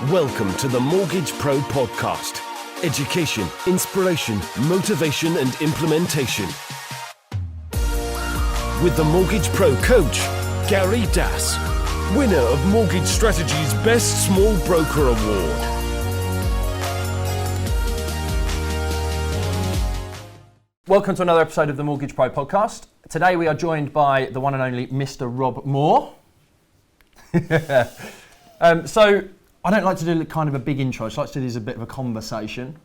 Welcome to the Mortgage Pro Podcast. Education, inspiration, motivation and implementation. With the Mortgage Pro coach, Gary Das, winner of Mortgage Strategy's Best Small Broker Award. Welcome to another episode of the Mortgage Pro Podcast. Today we are joined by the one and only Mr. Rob Moore. So I don't like to do kind of a big intro, so I like to do this as a bit of a conversation.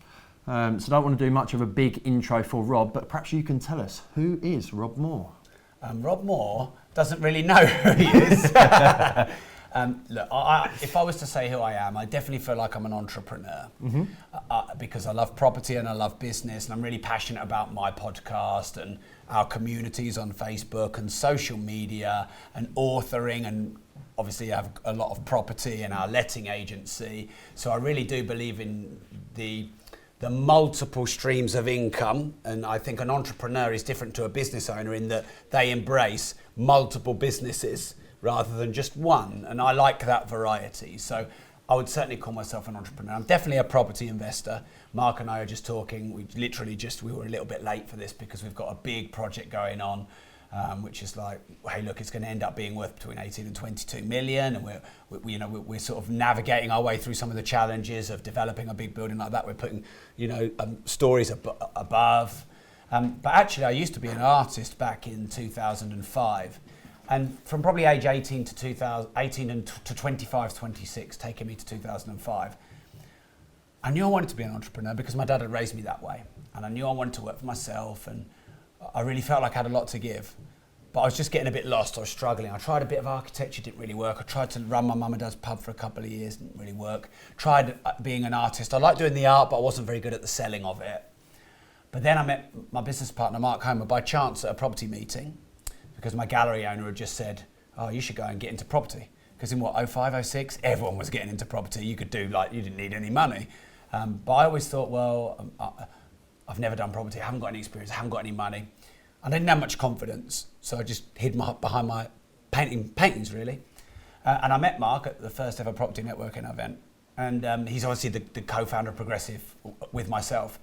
So I don't want to do much of a big intro for Rob, but perhaps you can tell us, who is Rob Moore? Rob Moore doesn't really know who he is. Look, if I was to say who I am, I definitely feel like I'm an entrepreneur because I love property and I love business, and I'm really passionate about my podcast and our communities on Facebook and social media and authoring, and obviously I have a lot of property in our letting agency. So I really do believe in the multiple streams of income, and I think an entrepreneur is different to a business owner in that they embrace multiple businesses rather than just one, and I like that variety. So I would certainly call myself an entrepreneur. I'm definitely a property investor. Mark and I are just talking. We were a little bit late for this because we've got a big project going on, which is like, hey, look, it's going to end up being worth between 18 and 22 million, and we're sort of navigating our way through some of the challenges of developing a big building like that. We're putting, stories above. But actually, I used to be an artist back in 2005. And from probably age 18 to 25, 26, taking me to 2005, I knew I wanted to be an entrepreneur because my dad had raised me that way. And I knew I wanted to work for myself, and I really felt like I had a lot to give. But I was just getting a bit lost. I was struggling. I tried a bit of architecture, didn't really work. I tried to run my mum and dad's pub for a couple of years, didn't really work. Tried being an artist. I liked doing the art, but I wasn't very good at the selling of it. But then I met my business partner, Mark Homer, by chance at a property meeting, because my gallery owner had just said, oh, you should go and get into property. Because in 05, 06, everyone was getting into property. You could do, you didn't need any money. But I always thought, well, I've never done property. I haven't got any experience. I haven't got any money. I didn't have much confidence. So I just hid behind my paintings, really. And I met Mark at the first ever property networking event. And he's obviously the co-founder of Progressive with myself.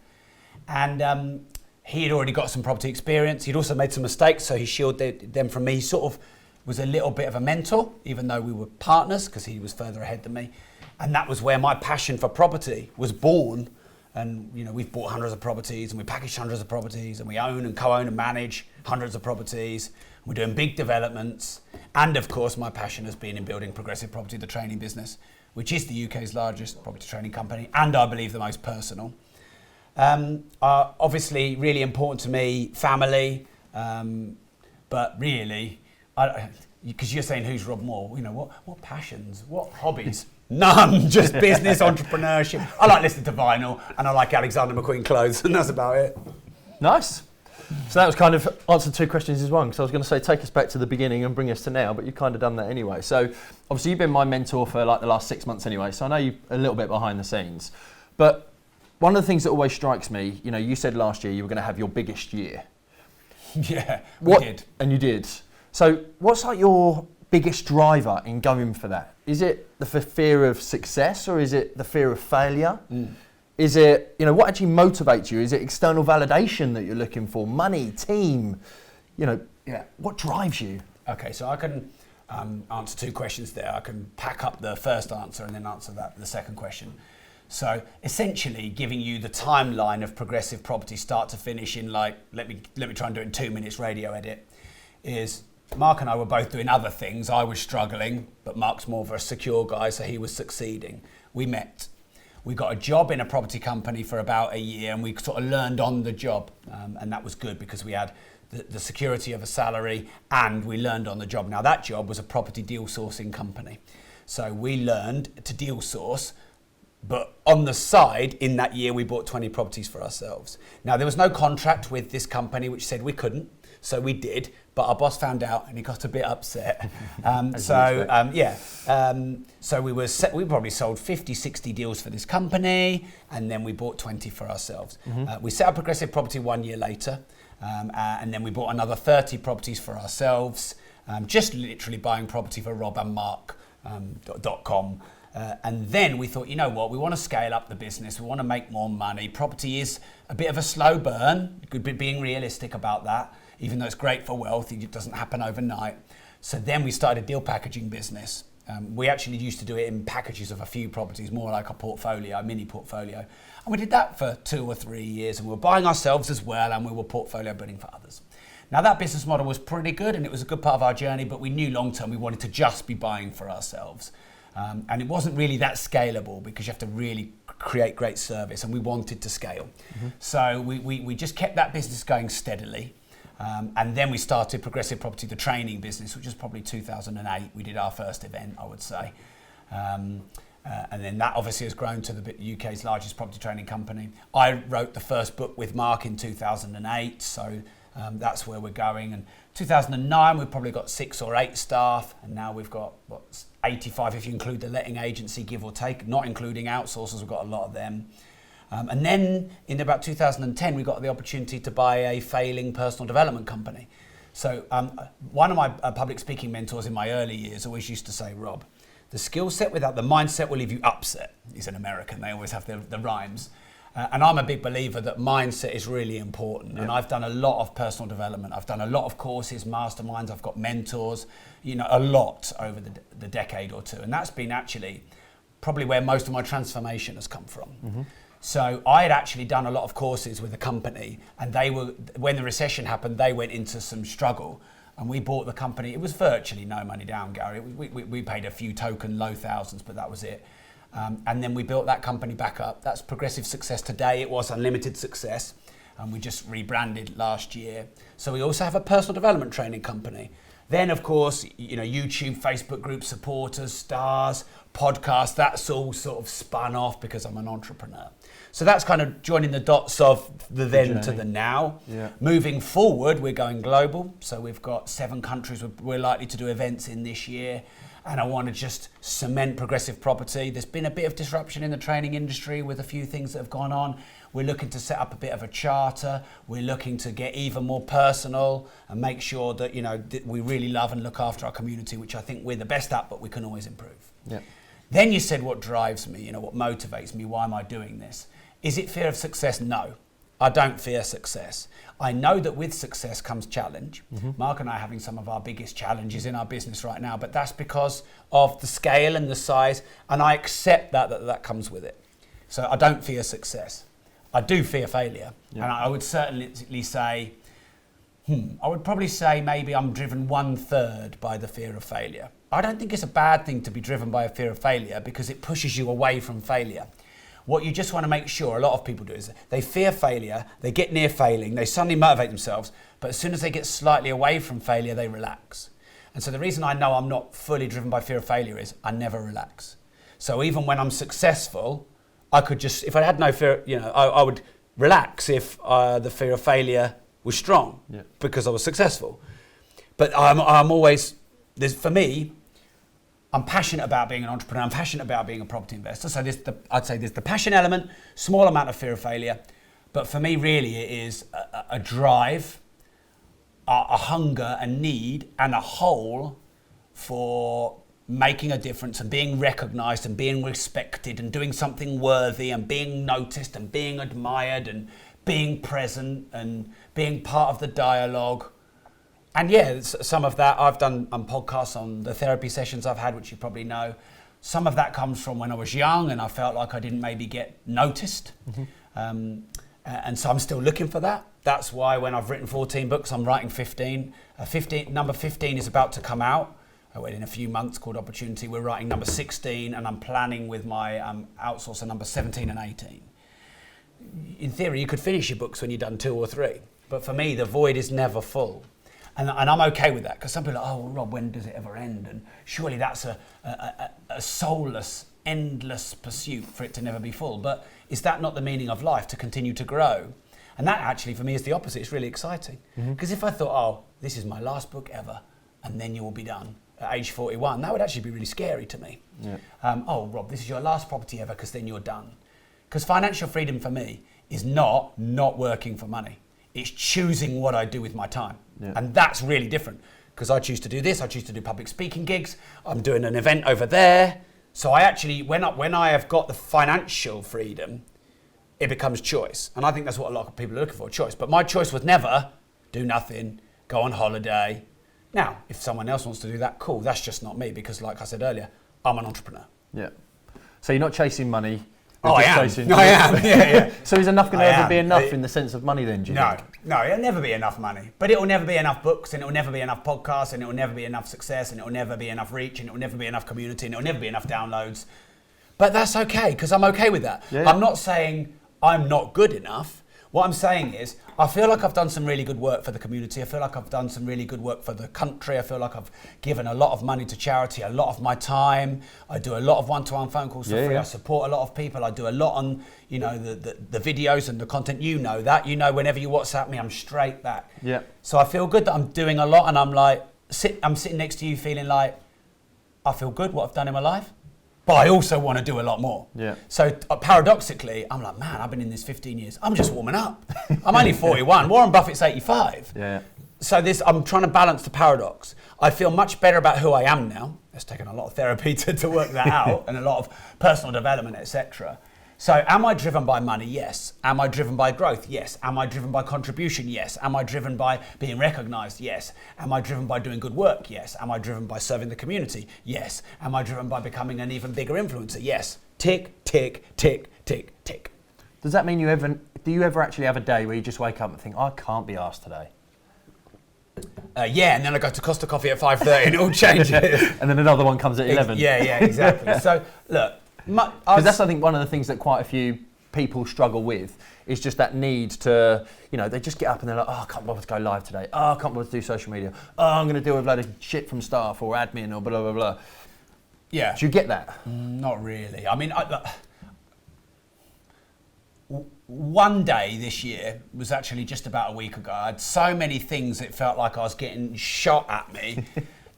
And he had already got some property experience. He'd also made some mistakes, so he shielded them from me. He sort of was a little bit of a mentor, even though we were partners, because he was further ahead than me. And that was where my passion for property was born. And we've bought hundreds of properties, and we package hundreds of properties, and we own and co-own and manage hundreds of properties. We're doing big developments. And of course, my passion has been in building Progressive Property, the training business, which is the UK's largest property training company, and I believe the most personal. Obviously really important to me, family, but really, because you're saying who's Rob Moore, what passions, what hobbies? None, just business, entrepreneurship. I like listening to vinyl, and I like Alexander McQueen clothes, and that's about it. Nice. So that was kind of answered two questions in one, because I was going to say take us back to the beginning and bring us to now, but you've kind of done that anyway. So obviously you've been my mentor for the last 6 months anyway, so I know you a little bit behind the scenes. But one of the things that always strikes me, you said last year you were going to have your biggest year. Yeah, we did. And you did. So what's your biggest driver in going for that? Is it the fear of success, or is it the fear of failure? Is it, what actually motivates you? Is it external validation that you're looking for? Money, team? What drives you? Okay, so I can answer two questions there. I can pack up the first answer and then answer the second question. So essentially giving you the timeline of Progressive Property start to finish in let me try and do it in 2 minutes radio edit, is Mark and I were both doing other things. I was struggling, but Mark's more of a secure guy, so he was succeeding. We met. We got a job in a property company for about a year, and we sort of learned on the job. And that was good because we had the security of a salary, and we learned on the job. Now that job was a property deal sourcing company. So we learned to deal source. But on the side, in that year, we bought 20 properties for ourselves. Now, there was no contract with this company which said we couldn't, so we did. But our boss found out, and he got a bit upset. So we probably sold 50, 60 deals for this company, and then we bought 20 for ourselves. We set up Progressive Property 1 year later, and then we bought another 30 properties for ourselves, just literally buying property for Rob and Mark.com. And then we thought, you know what, we want to scale up the business, we want to make more money. Property is a bit of a slow burn, good be being realistic about that, even though it's great for wealth, it doesn't happen overnight. So then we started a deal packaging business. We actually used to do it in packages of a few properties, more like a portfolio, a mini portfolio. And we did that for 2 or 3 years, and we were buying ourselves as well, and we were portfolio building for others. Now that business model was pretty good, and it was a good part of our journey, but we knew long term we wanted to just be buying for ourselves. And it wasn't really that scalable because you have to really create great service, and we wanted to scale. So we just kept that business going steadily. And then we started Progressive Property, the training business, which was probably 2008. We did our first event, I would say. And then that obviously has grown to the UK's largest property training company. I wrote the first book with Mark in 2008, so that's where we're going. And 2009, we've probably got 6 or 8 staff, and now we've got 85 if you include the letting agency, give or take, not including outsourcers. We've got a lot of them. And then in about 2010, we got the opportunity to buy a failing personal development company. So one of my public speaking mentors in my early years always used to say, Rob, the skill set without the mindset will leave you upset. He's an American, they always have the rhymes. And I'm a big believer that mindset is really important. Yeah. And I've done a lot of personal development. I've done a lot of courses, masterminds. I've got mentors, a lot over the decade or two. And that's been actually probably where most of my transformation has come from. So I had actually done a lot of courses with a company, and when the recession happened, they went into some struggle. And we bought the company. It was virtually no money down, Gary. We paid a few token low thousands, but that was it. And then we built that company back up. That's Progressive Success today. It was Unlimited Success, and we just rebranded last year. So we also have a personal development training company. Then, of course, YouTube, Facebook group, supporters, stars, podcasts, that's all sort of spun off because I'm an entrepreneur. So that's kind of joining the dots of the then journey to the now. Yeah. Moving forward, we're going global. So we've got 7 countries we're likely to do events in this year. And I want to just cement Progressive Property. There's been a bit of disruption in the training industry with a few things that have gone on. We're looking to set up a bit of a charter. We're looking to get even more personal and make sure that, we really love and look after our community, which I think we're the best at, but we can always improve. Yeah. Then you said, what drives me, what motivates me, why am I doing this? Is it fear of success? No, I don't fear success. I know that with success comes challenge. Mark and I are having some of our biggest challenges in our business right now, but that's because of the scale and the size, and I accept that comes with it. So I don't fear success. I do fear failure. Yeah. And I would certainly say, I would probably say maybe I'm driven 1/3 by the fear of failure. I don't think it's a bad thing to be driven by a fear of failure because it pushes you away from failure. What you just want to make sure a lot of people do is they fear failure, they get near failing, they suddenly motivate themselves, but as soon as they get slightly away from failure, they relax. And so the reason I know I'm not fully driven by fear of failure is I never relax. So even when I'm successful, I could just, if I had no fear, I would relax if the fear of failure was strong because I was successful. But I'm always, for me, I'm passionate about being an entrepreneur. I'm passionate about being a property investor. So I'd say there's the passion element, small amount of fear of failure. But for me, really, it is a drive, a hunger, a need, and a hole for making a difference and being recognized and being respected and doing something worthy and being noticed and being admired and being present and being part of the dialogue. And some of that, I've done podcasts on the therapy sessions I've had, which you probably know. Some of that comes from when I was young and I felt like I didn't maybe get noticed. And so I'm still looking for that. That's why when I've written 14 books, I'm writing 15. Number 15 is about to come out in a few months, called Opportunity. We're writing number 16 and I'm planning with my outsourcer number 17 and 18. In theory, you could finish your books when you've done 2 or 3. But for me, the void is never full. And I'm okay with that, because some people are like, oh, well, Rob, when does it ever end? And surely that's a soulless, endless pursuit for it to never be full. But is that not the meaning of life, to continue to grow? And that actually, for me, is the opposite. It's really exciting. Because if I thought, oh, this is my last book ever, and then you will be done at age 41, that would actually be really scary to me. Yeah. Oh, Rob, this is your last property ever, because then you're done. Because financial freedom for me is not working for money. It's choosing what I do with my time. Yeah. And that's really different, because I choose to do this, I choose to do public speaking gigs, I'm doing an event over there. So I actually, when I have got the financial freedom, it becomes choice. And I think that's what a lot of people are looking for, choice. But my choice was never do nothing, go on holiday. Now, if someone else wants to do that, cool. That's just not me because, like I said earlier, I'm an entrepreneur. Yeah. So you're not chasing money. I am. Yeah. So is enough going to ever be enough in the sense of money then, do you think? No, it'll never be enough money. But it'll never be enough books, and it'll never be enough podcasts, and it'll never be enough success, and it'll never be enough reach, and it'll never be enough community, and it'll never be enough downloads. But that's okay, because I'm okay with that. Yeah. I'm not saying I'm not good enough. What I'm saying is, I feel like I've done some really good work for the community. I feel like I've done some really good work for the country. I feel like I've given a lot of money to charity, a lot of my time. I do a lot of one-to-one phone calls for free. Yeah. I support a lot of people. I do a lot on, the videos and the content. You know that. Whenever you WhatsApp me, I'm straight back. Yeah. So I feel good that I'm doing a lot, and I'm like, I'm sitting next to you feeling like I feel good what I've done in my life. But I also want to do a lot more. Yeah. So paradoxically, I'm like, man, I've been in this 15 years. I'm just warming up. I'm only 41. Warren Buffett's 85. Yeah. So I'm trying to balance the paradox. I feel much better about who I am now. It's taken a lot of therapy to work that out and a lot of personal development, etc. So am I driven by money? Yes. Am I driven by growth? Yes. Am I driven by contribution? Yes. Am I driven by being recognized? Yes. Am I driven by doing good work? Yes. Am I driven by serving the community? Yes. Am I driven by becoming an even bigger influencer? Yes. Tick, tick, tick, tick, tick. Does that mean do you ever actually have a day where you just wake up and think, I can't be arsed today? Yeah, and then I go to Costa Coffee at 5:30 and it all changes. And then another one comes at 11. Yeah, exactly. So look, because that's, I think, one of the things that quite a few people struggle with is just that need to, they just get up and they're like, oh, I can't bother to go live today. Oh, I can't bother to do social media. Oh, I'm going to deal with a load of shit from staff or admin or blah, blah, blah. Yeah. Do you get that? Not really. I mean, one day this year was actually just about a week ago. I had so many things it felt like I was getting shot at me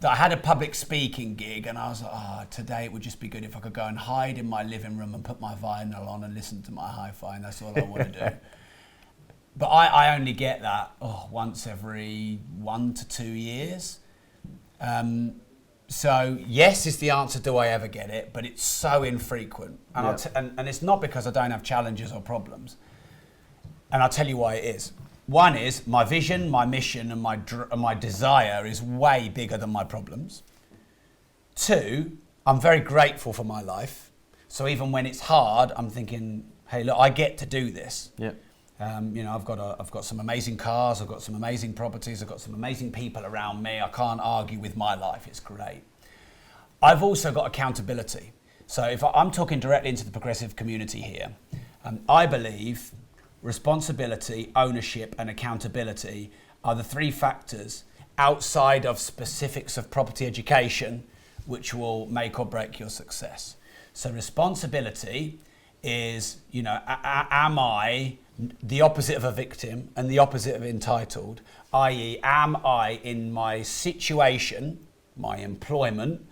that I had a public speaking gig and I was like, today it would just be good if I could go and hide in my living room and put my vinyl on and listen to my hi-fi, and that's all I want to do. But I only get that once every 1 to 2 years. So yes is the answer, do I ever get it? But it's so infrequent. And, and it's not because I don't have challenges or problems. And I'll tell you why it is. One is my vision, my mission, and my desire is way bigger than my problems. Two, I'm very grateful for my life. So even when it's hard, I'm thinking, hey, look, I get to do this. Yeah. I've got some amazing cars, I've got some amazing properties, I've got some amazing people around me. I can't argue with my life, it's great. I've also got accountability. So if I'm talking directly into the progressive community here, I believe responsibility, ownership, and accountability are the three factors outside of specifics of property education which will make or break your success. So responsibility is, am I the opposite of a victim and the opposite of entitled, i.e. am I in my situation, my employment,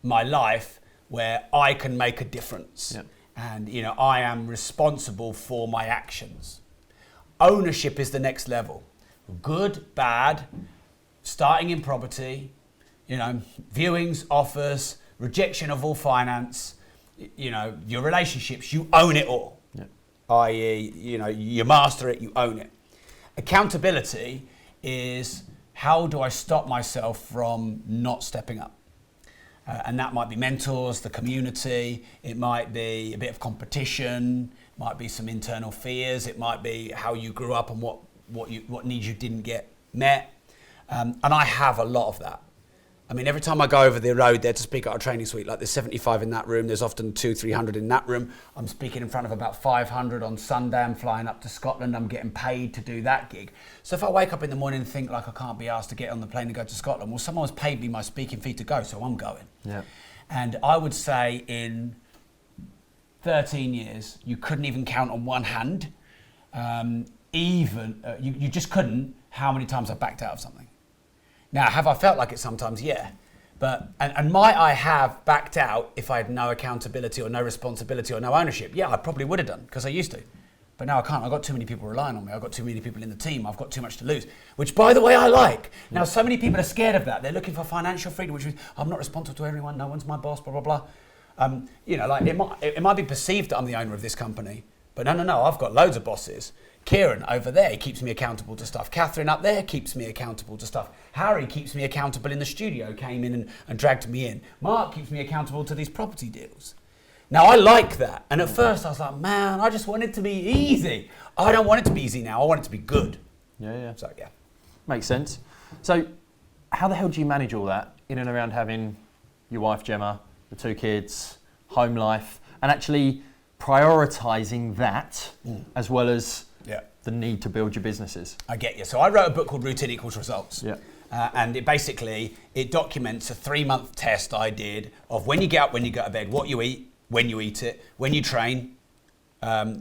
my life, where I can make a difference. Yep. And I am responsible for my actions. Ownership is the next level. Good, bad, starting in property, viewings, offers, rejection of all finance, your relationships, you own it all. Yep. I.e., you master it, you own it. Accountability is how do I stop myself from not stepping up? And that might be mentors, the community, it might be a bit of competition, it might be some internal fears, it might be how you grew up and what needs you didn't get met. And I have a lot of that. I mean, every time I go over the road there to speak at our training suite, like there's 75 in that room, there's often 200-300 in that room. I'm speaking in front of about 500 on Sunday. I'm flying up to Scotland. I'm getting paid to do that gig. So if I wake up in the morning and think like I can't be asked to get on the plane and go to Scotland, well, someone's paid me my speaking fee to go, so I'm going. Yeah. And I would say in 13 years, you couldn't even count on one hand, you just couldn't, how many times I backed out of something. Now, have I felt like it sometimes? Yeah. But and might I have backed out if I had no accountability or no responsibility or no ownership? Yeah, I probably would have done because I used to. But now I can't. I've got too many people relying on me. I've got too many people in the team. I've got too much to lose, which, by the way, I like. Now, so many people are scared of that. They're looking for financial freedom, which means I'm not responsible to everyone. No one's my boss, blah, blah, blah. Like it might be perceived that I'm the owner of this company, but no, I've got loads of bosses. Kieran over there keeps me accountable to stuff. Catherine up there keeps me accountable to stuff. Harry keeps me accountable in the studio, came in and dragged me in. Mark keeps me accountable to these property deals. Now, I like that. And at first I was like, man, I just want it to be easy. I don't want it to be easy now. I want it to be good. Yeah. So, yeah. Makes sense. So how the hell do you manage all that in and around having your wife, Gemma, the 2 kids, home life, and actually prioritising that as well as the need to build your businesses? I get you. So I wrote a book called Routine Equals Results. Yeah. And it documents a 3-month test I did of when you get up, when you go to bed, what you eat, when you eat it, when you train,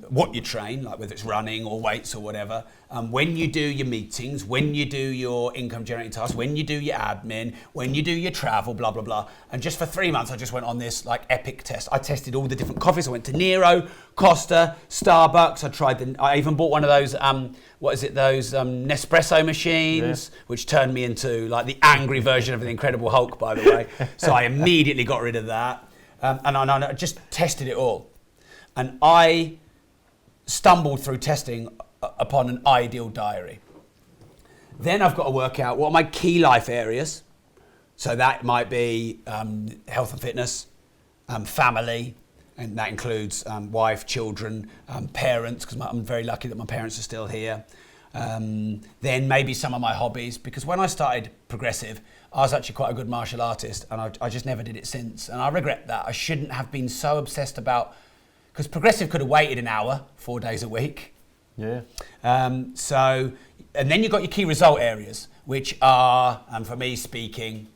what you train, like whether it's running or weights or whatever, when you do your meetings, when you do your income generating tasks, when you do your admin, when you do your travel, blah, blah, blah. And just for 3 months, I just went on this like epic test. I tested all the different coffees. I went to Nero, Costa, Starbucks. I even bought one of those, those Nespresso machines, which turned me into like the angry version of the Incredible Hulk, by the way. So I immediately got rid of that. And I just tested it all. And I stumbled through testing upon an ideal diary. Then I've got to work out what are my key life areas. So that might be health and fitness, family, and that includes wife, children, parents, because I'm very lucky that my parents are still here. Then maybe some of my hobbies, because when I started Progressive, I was actually quite a good martial artist, and I just never did it since. And I regret that. I shouldn't have been so obsessed about, because Progressive could have waited an hour, 4 days a week. Yeah. And then you've got your key result areas, which are, for me speaking,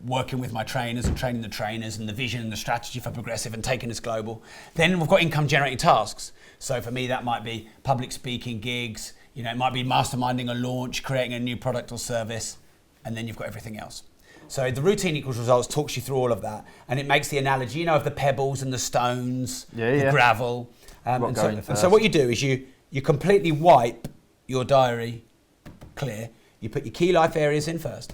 working with my trainers and training the trainers and the vision and the strategy for Progressive and taking us global. Then we've got income generating tasks. So for me, that might be public speaking gigs, it might be masterminding a launch, creating a new product or service, and then you've got everything else. So the Routine Equals Results talks you through all of that, and it makes the analogy, of the pebbles and the stones, the gravel. So what you do is you completely wipe your diary clear. You put your key life areas in first,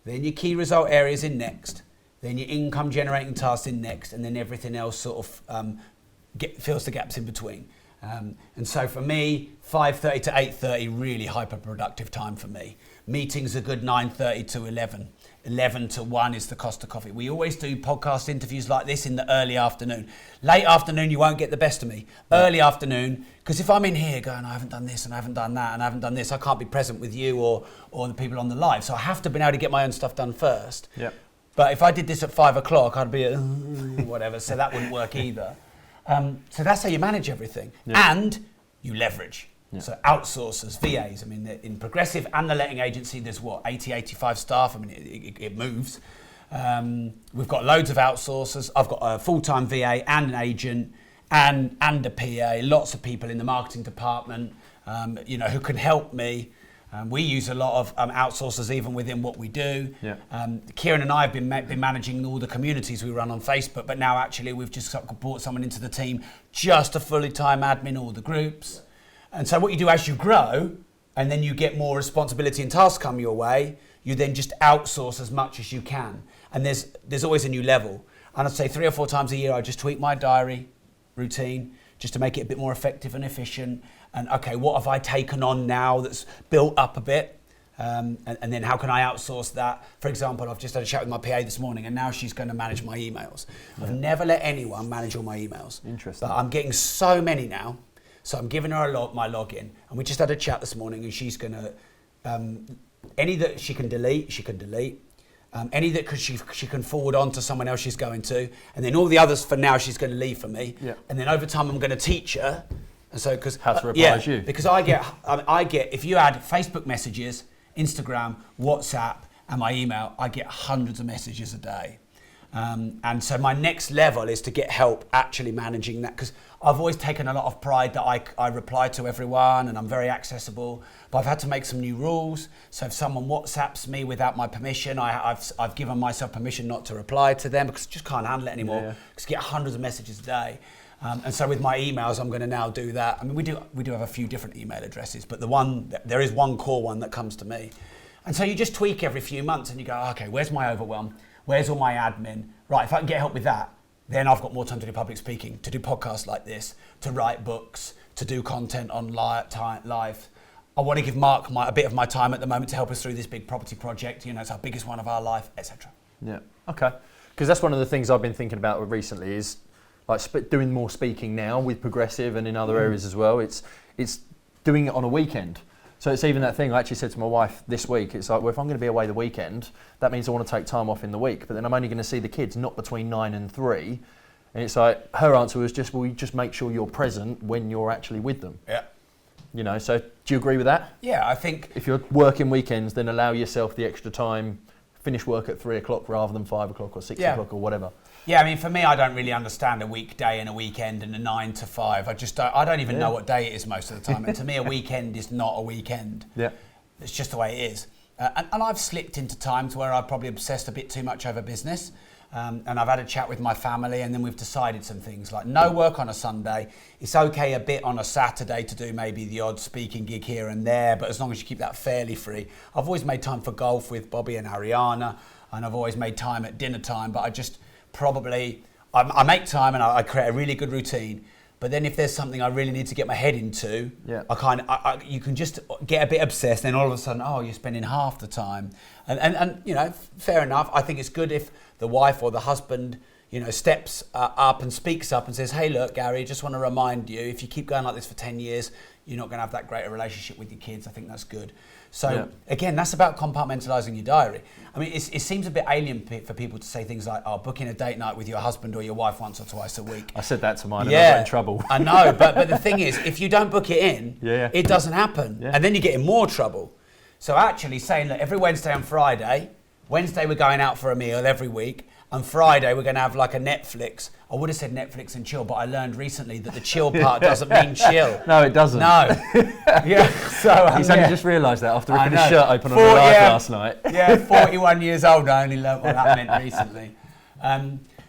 then your key result areas in next, then your income generating tasks in next, and then everything else sort of fills the gaps in between. And so for me, 5:30 to 8:30, really hyper productive time for me. Meetings are good 9:30 to 11. 11 to 1 is the cost of coffee. We always do podcast interviews like this in the early afternoon. Late afternoon, you won't get the best of me. Early afternoon, because if I'm in here going, I haven't done this and I haven't done that and I haven't done this, I can't be present with you or the people on the live. So I have to be able to get my own stuff done first. Yep. But if I did this at 5 o'clock, I'd be whatever. So that wouldn't work either. So that's how you manage everything. Yep. And you leverage. Yeah. So outsourcers, VAs, in Progressive and the letting agency, there's 80, 85 staff. It moves. We've got loads of outsourcers. I've got a full-time VA and an agent and a PA, lots of people in the marketing department, who can help me. We use a lot of outsourcers even within what we do. Yeah. Kieran and I have been managing all the communities we run on Facebook, but now actually we've just brought someone into the team just to fully time admin all the groups. And so what you do as you grow, and then you get more responsibility and tasks come your way, you then just outsource as much as you can. And there's always a new level. And I'd say 3 or 4 times a year, I just tweak my diary routine just to make it a bit more effective and efficient. And okay, what have I taken on now that's built up a bit? And then how can I outsource that? For example, I've just had a chat with my PA this morning, and now she's going to manage my emails. Yeah. I've never let anyone manage all my emails. Interesting. But I'm getting so many now. So I'm giving her my login, and we just had a chat this morning, and she's going to, any that she can delete, she can delete. Any that she can forward on to someone else she's going to, and then all the others for now she's going to leave for me. Yeah. And then over time I'm going to teach her. And so how to reply to you? Because I get if you add Facebook messages, Instagram, WhatsApp, and my email, I get hundreds of messages a day. And so my next level is to get help actually managing that, because I've always taken a lot of pride that I reply to everyone and I'm very accessible, but I've had to make some new rules. So if someone WhatsApps me without my permission, I've given myself permission not to reply to them, because I just can't handle it anymore, because I get hundreds of messages a day. And so with my emails, I'm going to now do that. We do have a few different email addresses, but there is one core one that comes to me. And so you just tweak every few months and you go, okay, where's my overwhelm? Where's all my admin? Right, if I can get help with that, then I've got more time to do public speaking, to do podcasts like this, to write books, to do content on live. I want to give Mark a bit of my time at the moment to help us through this big property project. You know, it's our biggest one of our life, etc. Yeah. Okay. Because that's one of the things I've been thinking about recently is like doing more speaking now with Progressive and in other areas as well. It's doing it on a weekend. So it's even that thing I actually said to my wife this week. It's like, well, if I'm going to be away the weekend, that means I want to take time off in the week. But then I'm only going to see the kids not between 9 and 3. And it's like, her answer was just, well, you just make sure you're present when you're actually with them. Yeah. You know, so do you agree with that? Yeah, I think... If you're working weekends, then allow yourself the extra time, finish work at 3 o'clock rather than 5 o'clock or 6 o'clock or whatever. Yeah, I mean, for me, I don't really understand a weekday and a weekend and a 9 to 5. I don't even know what day it is most of the time. And to me, a weekend is not a weekend. Yeah. It's just the way it is. And I've slipped into times where I've probably obsessed a bit too much over business. And I've had a chat with my family, and then we've decided some things like no work on a Sunday. It's okay a bit on a Saturday to do maybe the odd speaking gig here and there, but as long as you keep that fairly free. I've always made time for golf with Bobby and Ariana, and I've always made time at dinner time, but I just I make time and I create a really good routine. But then if there's something I really need to get my head into, you can just get a bit obsessed, and then all of a sudden, you're spending half the time. And you know, fair enough. I think it's good if the wife or the husband, you know, steps up and speaks up and says, hey, look, Gary, just want to remind you, if you keep going like this for 10 years, you're not going to have that great a relationship with your kids. I think that's good. So again, that's about compartmentalising your diary. I mean, it seems a bit alien for people to say things like, booking a date night with your husband or your wife once or twice a week. I said that to mine and I got in trouble. I know, but the thing is, if you don't book it in, it doesn't happen. Yeah. And then you get in more trouble. So actually saying that every Wednesday and Friday, Wednesday we're going out for a meal every week, and Friday we're going to have like a Netflix. I would have said Netflix and chill, but I learned recently that the chill part doesn't mean chill. No, it doesn't. No. He's only just realised that after ripping his shirt open on the live last night. 41 years old, I only learnt what that meant recently.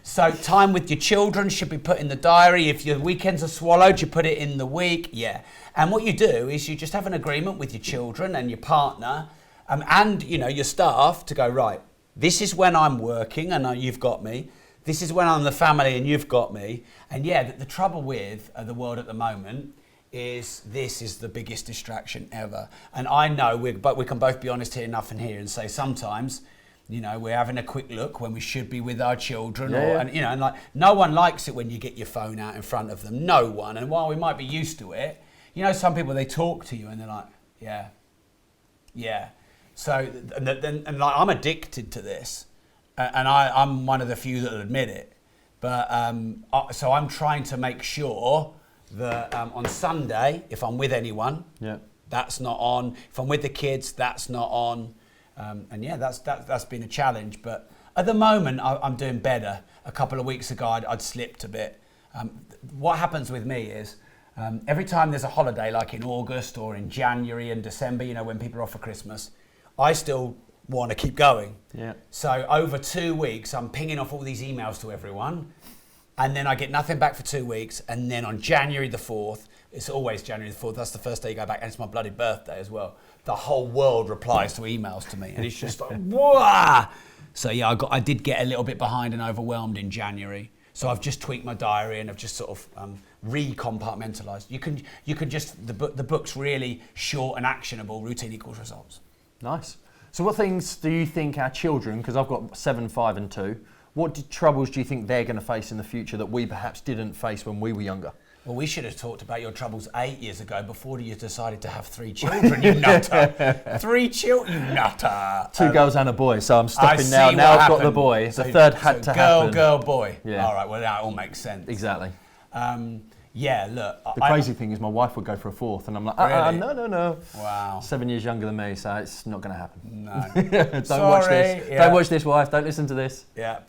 So time with your children should be put in the diary. If your weekends are swallowed, you put it in the week. Yeah. And what you do is you just have an agreement with your children and your partner and you know your staff to go, right, this is when I'm working and you've got me. This is when I'm the family and you've got me. And the trouble with the world at the moment is this is the biggest distraction ever. And I know, but we can both be honest here enough and here and say sometimes, you know, we're having a quick look when we should be with our children. And you know, and like no one likes it when you get your phone out in front of them. No one. And while we might be used to it, you know, some people, they talk to you and they're like, yeah. So, and like, I'm addicted to this. And I'm one of the few that will admit it. But so I'm trying to make sure that on Sunday, if I'm with anyone, that's not on. If I'm with the kids, that's not on. That's been a challenge. But at the moment, I'm doing better. A couple of weeks ago, I'd slipped a bit. What happens with me is every time there's a holiday, like in August or in January and December, you know, when people are off for Christmas, I still want to keep going. So over 2 weeks, I'm pinging off all these emails to everyone, and then I get nothing back for 2 weeks, and then on January the 4th, it's always January the 4th, that's the first day you go back, and it's my bloody birthday as well. The whole world replies to emails to me, and it's just like, whoa! So I did get a little bit behind and overwhelmed in January. So I've just tweaked my diary and I've just sort of re-compartmentalised. You can just, the book's really short and actionable, routine equals results. Nice. So what things do you think our children, because I've got 7, 5 and 2, what troubles do you think they're going to face in the future that we perhaps didn't face when we were younger? Well, we should have talked about your troubles 8 years ago before you decided to have 3 children, you nutter. 3 children, you nutter. 2 girls and a boy, so I'm stopping now. Now I've got the boy. The third had to happen. Girl, boy. Yeah. All right, well, that all makes sense. Exactly. Look. The crazy thing is my wife would go for a 4th, and I'm like, really? No. Wow. 7 years younger than me, so it's not going to happen. No. Don't watch this. Don't watch this, wife. Don't listen to this. Yeah.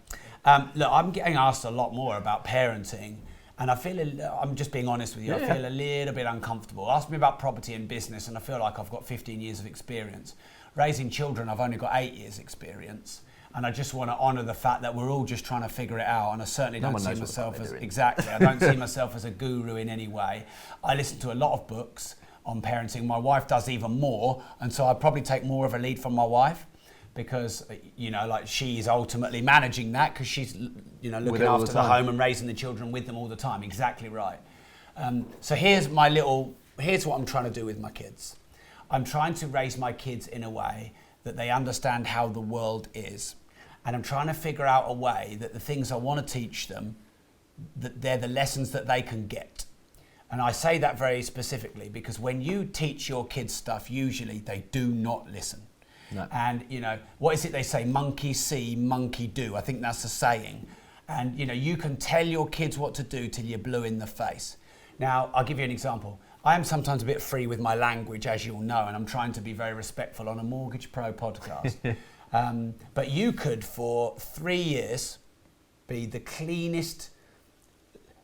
Look, I'm getting asked a lot more about parenting, and I feel, I'm just being honest with you, I feel a little bit uncomfortable. Ask me about property and business, and I feel like I've got 15 years of experience. Raising children, I've only got 8 years experience. And I just want to honour the fact that we're all just trying to figure it out. And I certainly don't see myself as I don't see myself as a guru in any way. I listen to a lot of books on parenting. My wife does even more, and so I probably take more of a lead from my wife. because, like she is ultimately managing that because she's, looking all the after the time. home and raising the children with them all the time. Exactly right. So here's what I'm trying to do with my kids. I'm trying to raise my kids in a way that they understand how the world is. And I'm trying to figure out a way that the things I want to teach them, that they're the lessons that they can get. And I say that very specifically because when you teach your kids stuff, usually they do not listen. No. And, what is it they say? Monkey see, monkey do. I think that's the saying. And, you can tell your kids what to do till you're blue in the face. Now, I'll give you an example. I am sometimes a bit free with my language, as you'll know, and I'm trying to be very respectful on a Mortgage Pro podcast. But you could, for 3 years, be the cleanest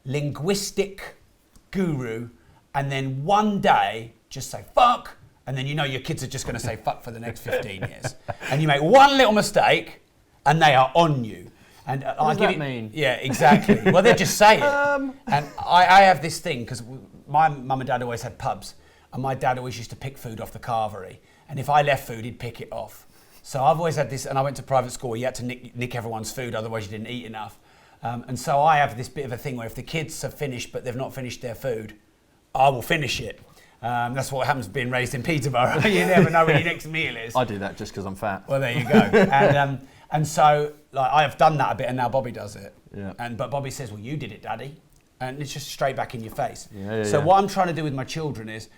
linguistic guru, and then one day just say, fuck, and then your kids are just going to say fuck for the next 15 years. And you make one little mistake, and they are on you. And what does that mean? Yeah, exactly. Well, they just say it. And I have this thing, because my mum and dad always had pubs, and my dad always used to pick food off the carvery. And if I left food, he'd pick it off. So I've always had this, and I went to private school where you had to nick everyone's food, otherwise you didn't eat enough. And so I have this bit of a thing where if the kids have finished, but they've not finished their food, I will finish it. That's what happens being raised in Peterborough. You never know where your next meal is. I do that just because I'm fat. Well, there you go. And so I have done that a bit, and now Bobby does it. Yeah. But Bobby says, well, you did it, Daddy. And it's just straight back in your face. Yeah, so what I'm trying to do with my children is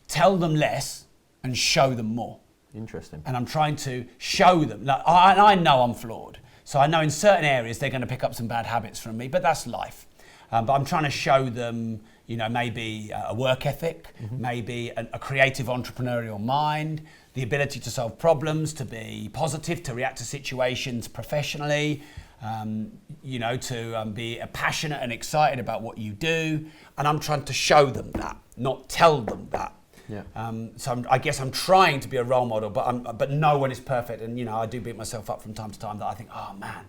tell them less and show them more. Interesting. And I'm trying to show them. Like, I know I'm flawed. So I know in certain areas they're going to pick up some bad habits from me, but that's life. But I'm trying to show them, maybe a work ethic, maybe a creative entrepreneurial mind, the ability to solve problems, to be positive, to react to situations professionally, to be passionate and excited about what you do. And I'm trying to show them that, not tell them that. Yeah. So I guess I'm trying to be a role model, but no one is perfect. And, I do beat myself up from time to time that I think, oh man,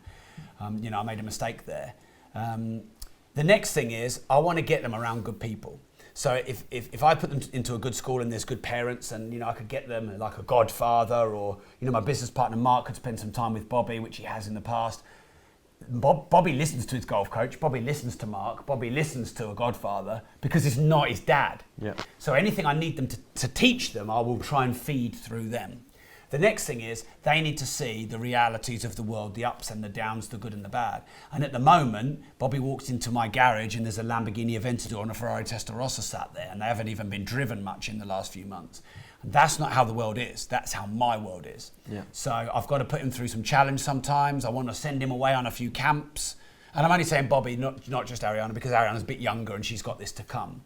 I made a mistake there. The next thing is I want to get them around good people. So if I put them into a good school and there's good parents and, I could get them like a godfather, or, my business partner Mark could spend some time with Bobby, which he has in the past. Bobby listens to his golf coach, Bobby listens to Mark, Bobby listens to a godfather because it's not his dad. Yeah. So anything I need them to teach them, I will try and feed through them. The next thing is they need to see the realities of the world, the ups and the downs, the good and the bad. And at the moment, Bobby walks into my garage and there's a Lamborghini Aventador and a Ferrari Testarossa sat there, and they haven't even been driven much in the last few months. And that's not how the world is. That's how my world is. Yeah. So I've got to put him through some challenge sometimes. I want to send him away on a few camps. And I'm only saying Bobby, not just Ariana, because Ariana's a bit younger and she's got this to come.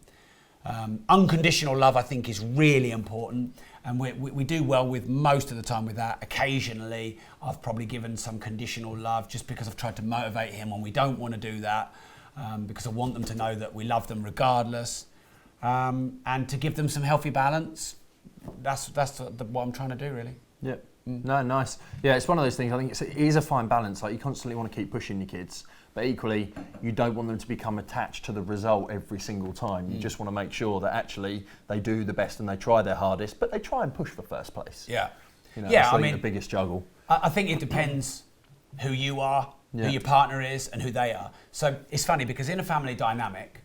Unconditional love, I think, is really important. And we do well with most of the time with that. Occasionally, I've probably given some conditional love just because I've tried to motivate him when we don't want to do that, because I want them to know that we love them regardless, and to give them some healthy balance. That's what I'm trying to do, really. Yeah. No, nice. Yeah, it's one of those things. I think it is a fine balance. Like, you constantly want to keep pushing your kids, but equally, you don't want them to become attached to the result every single time. You just want to make sure that actually they do the best and they try their hardest, but they try and push for first place. Yeah. That's the biggest juggle. I think it depends who you are, who your partner is, and who they are. So it's funny because in a family dynamic,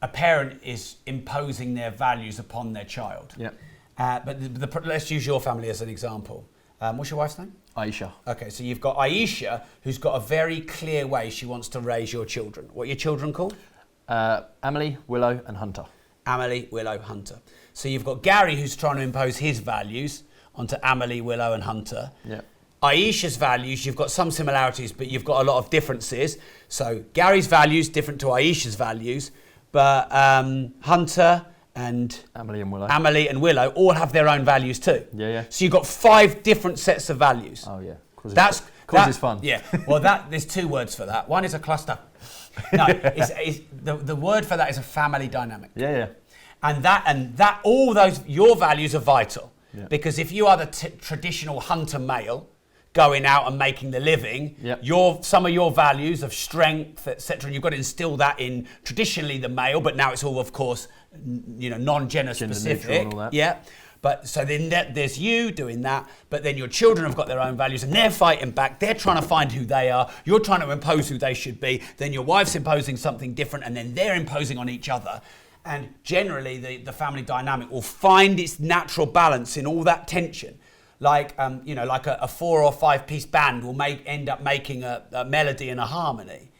a parent is imposing their values upon their child. Yeah. But let's use your family as an example. What's your wife's name? Aisha. Okay, so you've got Aisha, who's got a very clear way she wants to raise your children. What are your children called? Amelie, Willow, and Hunter. Amelie, Willow, Hunter. So you've got Gary, who's trying to impose his values onto Amelie, Willow, and Hunter. Yeah. Aisha's values, you've got some similarities, but you've got a lot of differences. So Gary's values different to Aisha's values, but Hunter and Amelie and Willow all have their own values too. Yeah. So you've got 5 different sets of values. Oh yeah. That's fun. Yeah. Well, there's 2 words for that. One is a cluster. No, the word for that is a family dynamic. Yeah. And that all those your values are vital, because if you are the traditional hunter male going out and making the living, some of your values of strength, etc., you've got to instill that in traditionally the male, but now it's all, of course, non-gender specific. And all that. Yeah. But so then there's you doing that, but then your children have got their own values and they're fighting back. They're trying to find who they are. You're trying to impose who they should be. Then your wife's imposing something different, and then they're imposing on each other. And generally, the family dynamic will find its natural balance in all that tension. Like, like a 4 or 5 piece band will end up making a melody and a harmony.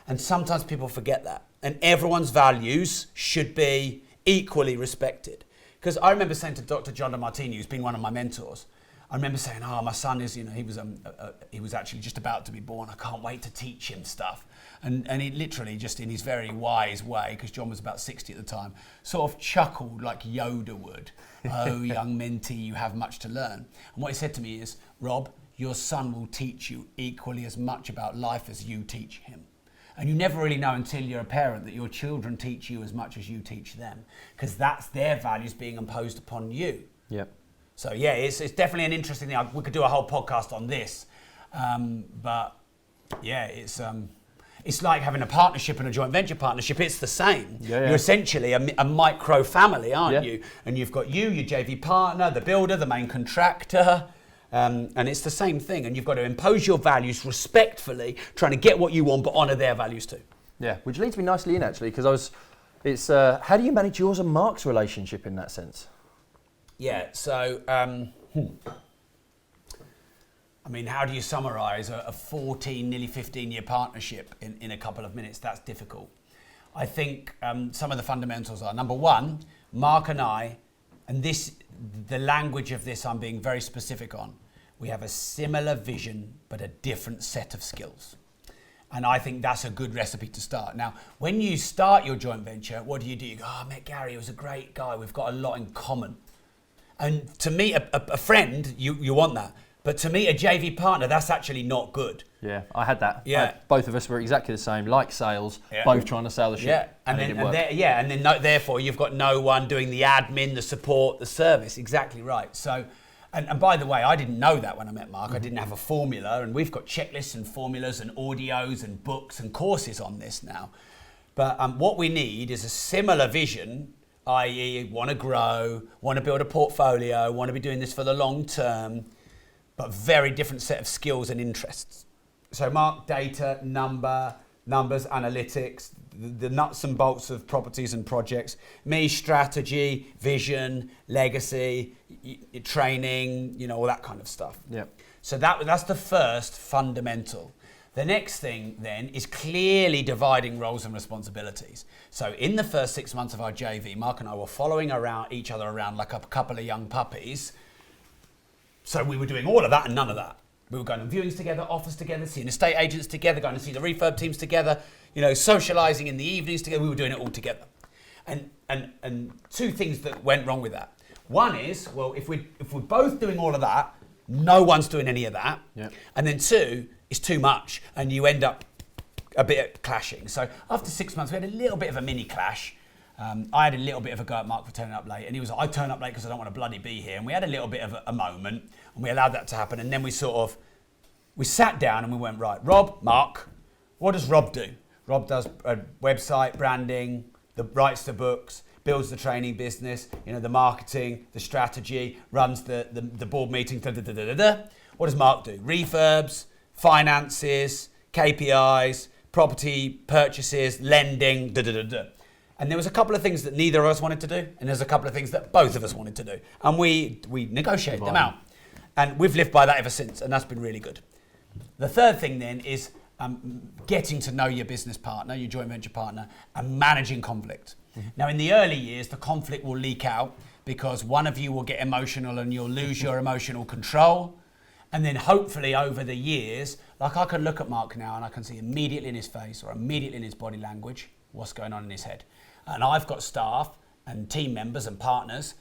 And sometimes people forget that. And everyone's values should be equally respected. Because I remember saying to Dr. John DeMartini, who's been one of my mentors, I remember saying, my son is, he was actually just about to be born. I can't wait to teach him stuff. And he literally, just in his very wise way, because John was about 60 at the time, sort of chuckled like Yoda would. Oh, young mentee, you have much to learn. And what he said to me is, Rob, your son will teach you equally as much about life as you teach him. And you never really know until you're a parent that your children teach you as much as you teach them, because that's their values being imposed upon you. Yep. So yeah, it's definitely an interesting thing. We could do a whole podcast on this, but yeah, it's like having a partnership and a joint venture partnership. It's the same. Yeah. You're essentially a micro family, aren't Yeah. you? And you've got you, your JV partner, the builder, the main contractor. And it's the same thing. And you've got to impose your values respectfully, trying to get what you want, but honour their values too. Yeah, which leads me nicely in actually, because how do you manage yours and Mark's relationship in that sense? Yeah, so, how do you summarise a 14, nearly 15-year partnership in a couple of minutes? That's difficult. I think some of the fundamentals are, number one, Mark and I, and the language of this I'm being very specific on, we have a similar vision, but a different set of skills. And I think that's a good recipe to start. Now, when you start your joint venture, what do? You go, I met Gary, he was a great guy, we've got a lot in common. And to meet a friend, you want that. But to meet a JV partner, that's actually not good. Yeah, I had that. Yeah. Both of us were exactly the same, like sales, both trying to sell the ship. Yeah, and then therefore you've got no one doing the admin, the support, the service. Exactly right. So, and by the way, I didn't know that when I met Mark. I didn't have a formula, and we've got checklists and formulas and audios and books and courses on this now. But what we need is a similar vision, i.e. want to grow, want to build a portfolio, want to be doing this for the long term, but very different set of skills and interests. So Mark, data, numbers, analytics, the nuts and bolts of properties and projects. Me, strategy, vision, legacy, training, all that kind of stuff. Yeah. So that's the first fundamental. The next thing then is clearly dividing roles and responsibilities. So in the first 6 months of our JV, Mark and I were following each other around like a couple of young puppies. So we were doing all of that and none of that. We were going on viewings together, offers together, seeing estate agents together, going to see the refurb teams together, socialising in the evenings together. We were doing it all together. And two things that went wrong with that. One is, well, if we're both doing all of that, no one's doing any of that. Yeah. And then two, it's too much and you end up a bit clashing. So after 6 months, we had a little bit of a mini clash. I had a little bit of a go at Mark for turning up late, and he was like, I turn up late because I don't want to bloody be here. And we had a little bit of a moment, and we allowed that to happen. And then we sat down and we went, right, Rob, Mark, what does Rob do? Rob does a website, branding, writes the books, builds the training business, the marketing, the strategy, runs the board meeting, What does Mark do? Refurbs, finances, KPIs, property purchases, lending, And there was a couple of things that neither of us wanted to do, and there's a couple of things that both of us wanted to do. And we negotiated them out. And we've lived by that ever since, and that's been really good. The third thing then is getting to know your business partner, your joint venture partner, and managing conflict. Mm-hmm. Now, in the early years, the conflict will leak out because one of you will get emotional and you'll lose your emotional control. And then hopefully over the years, like I can look at Mark now and I can see immediately in his face or immediately in his body language what's going on in his head. And I've got staff and team members and partners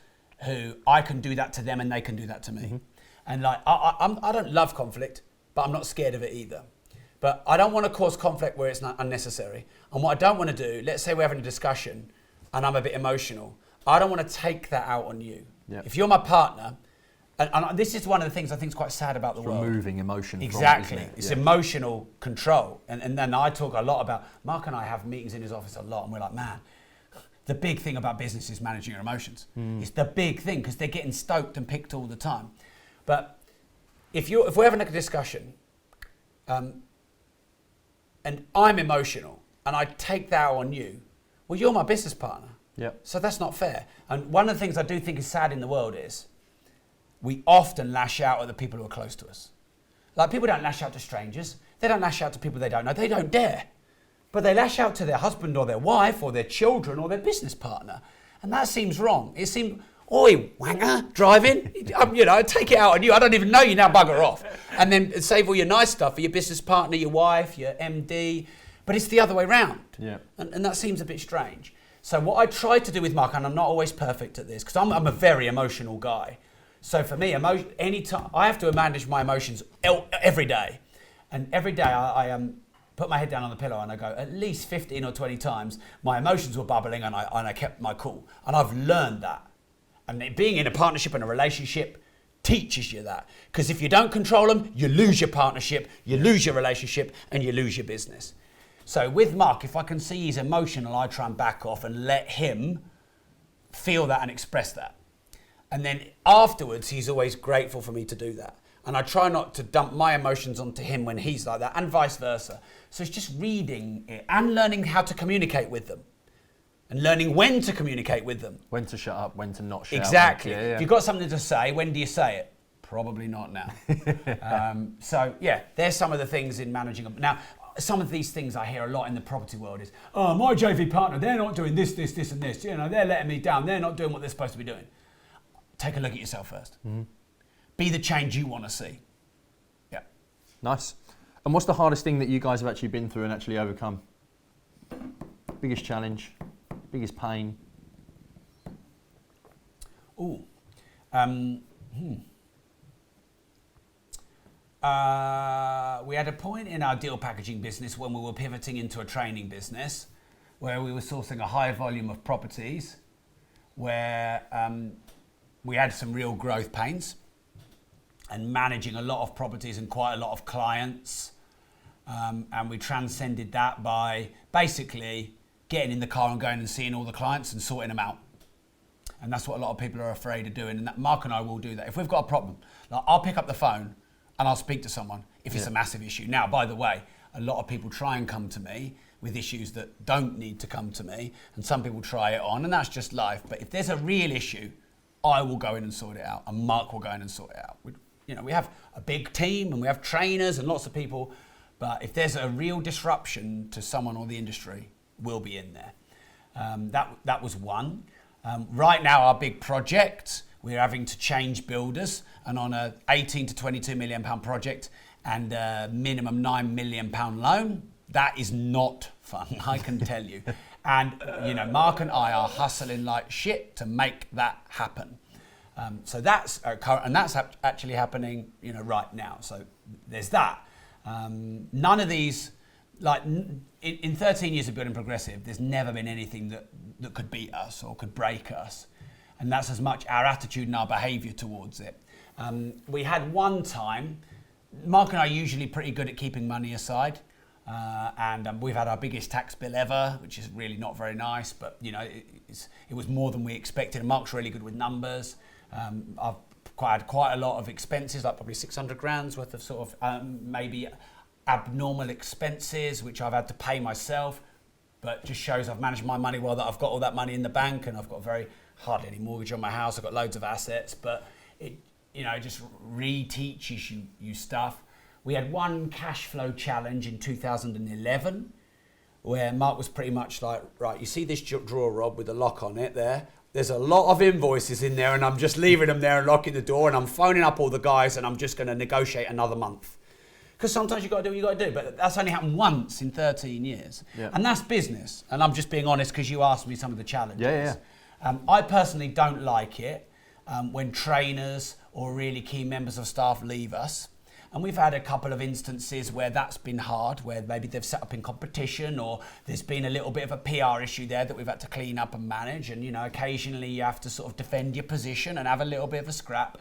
who I can do that to them and they can do that to me. Mm-hmm. And I don't love conflict, but I'm not scared of it either. But I don't want to cause conflict where it's not unnecessary. And what I don't want to do, let's say we're having a discussion and I'm a bit emotional, I don't want to take that out on you. Yep. If you're my partner, and this is one of the things I think is quite sad about the world. Removing emotion exactly. from it, isn't it? It's emotional control. And then I talk a lot about, Mark and I have meetings in his office a lot and we're like, man, the big thing about business is managing your emotions. It's the big thing because they're getting stoked and picked all the time. But if we're having a discussion, and I'm emotional and I take that on you, well, you're my business partner. Yep. So that's not fair. And one of the things I do think is sad in the world is we often lash out at the people who are close to us. Like, people don't lash out to strangers. They don't lash out to people they don't know. They don't dare. But they lash out to their husband or their wife or their children or their business partner. And that seems wrong. It seems, oi, wanger, driving, take it out on you. I don't even know you, now bugger off. And then save all your nice stuff for your business partner, your wife, your MD. But it's the other way round. Yeah. And that seems a bit strange. So what I try to do with Mark, and I'm not always perfect at this, because I'm a very emotional guy. So for me, anytime I have to manage my emotions every day. And every day I put my head down on the pillow and I go, at least 15 or 20 times, my emotions were bubbling and I kept my cool. And I've learned that. And being in a partnership and a relationship teaches you that. Because if you don't control them, you lose your partnership, you lose your relationship, and you lose your business. So with Mark, if I can see he's emotional, I try and back off and let him feel that and express that. And then afterwards, he's always grateful for me to do that. And I try not to dump my emotions onto him when he's like that, and vice versa. So it's just reading it and learning how to communicate with them. And learning when to communicate with them. When to shut up, when to not shout. Exactly. Yeah. If you've got something to say, when do you say it? Probably not now. So yeah, there's some of the things in managing them. Now, some of these things I hear a lot in the property world is, oh, my JV partner, they're not doing this, and this. They're letting me down. They're not doing what they're supposed to be doing. Take a look at yourself first. Mm-hmm. Be the change you want to see. Yeah. Nice. And what's the hardest thing that you guys have actually been through and actually overcome? Biggest challenge, biggest pain? We had a point in our deal packaging business when we were pivoting into a training business where we were sourcing a high volume of properties where we had some real growth pains and managing a lot of properties and quite a lot of clients. And we transcended that by basically getting in the car and going and seeing all the clients and sorting them out. And that's what a lot of people are afraid of doing. And that Mark and I will do that. If we've got a problem, like, I'll pick up the phone and I'll speak to someone if it's a massive issue. Now, by the way, a lot of people try and come to me with issues that don't need to come to me. And some people try it on, and that's just life. But if there's a real issue, I will go in and sort it out. And Mark will go in and sort it out. We have a big team and we have trainers and lots of people. But if there's a real disruption to someone or the industry, we'll be in there. That was one. Right now, our big project, we're having to change builders, and on a 18 to 22 million pound project and a minimum 9 million pound loan, that is not fun, I can tell you. And Mark and I are hustling like shit to make that happen. So that's actually happening, right now. So there's that. None of these, in 13 years of building Progressive, there's never been anything that could beat us or could break us. And that's as much our attitude and our behaviour towards it. We had one time, Mark and I are usually pretty good at keeping money aside. And we've had our biggest tax bill ever, which is really not very nice, but it was more than we expected. And Mark's really good with numbers. I've had quite a lot of expenses, like probably 600 grand's worth of sort of maybe abnormal expenses, which I've had to pay myself, but just shows I've managed my money well, that I've got all that money in the bank, and I've got hardly any mortgage on my house. I've got loads of assets, but it just reteaches you stuff. We had one cash flow challenge in 2011 where Mark was pretty much like, right, you see this drawer, Rob, with the lock on it there? There's a lot of invoices in there and I'm just leaving them there and locking the door, and I'm phoning up all the guys and I'm just going to negotiate another month. Because sometimes you've got to do what you've got to do, but that's only happened once in 13 years. Yeah. And that's business. And I'm just being honest because you asked me some of the challenges. Yeah. I personally don't like it when trainers or really key members of staff leave us. And we've had a couple of instances where that's been hard, where maybe they've set up in competition or there's been a little bit of a PR issue there that we've had to clean up and manage. And, occasionally you have to sort of defend your position and have a little bit of a scrap.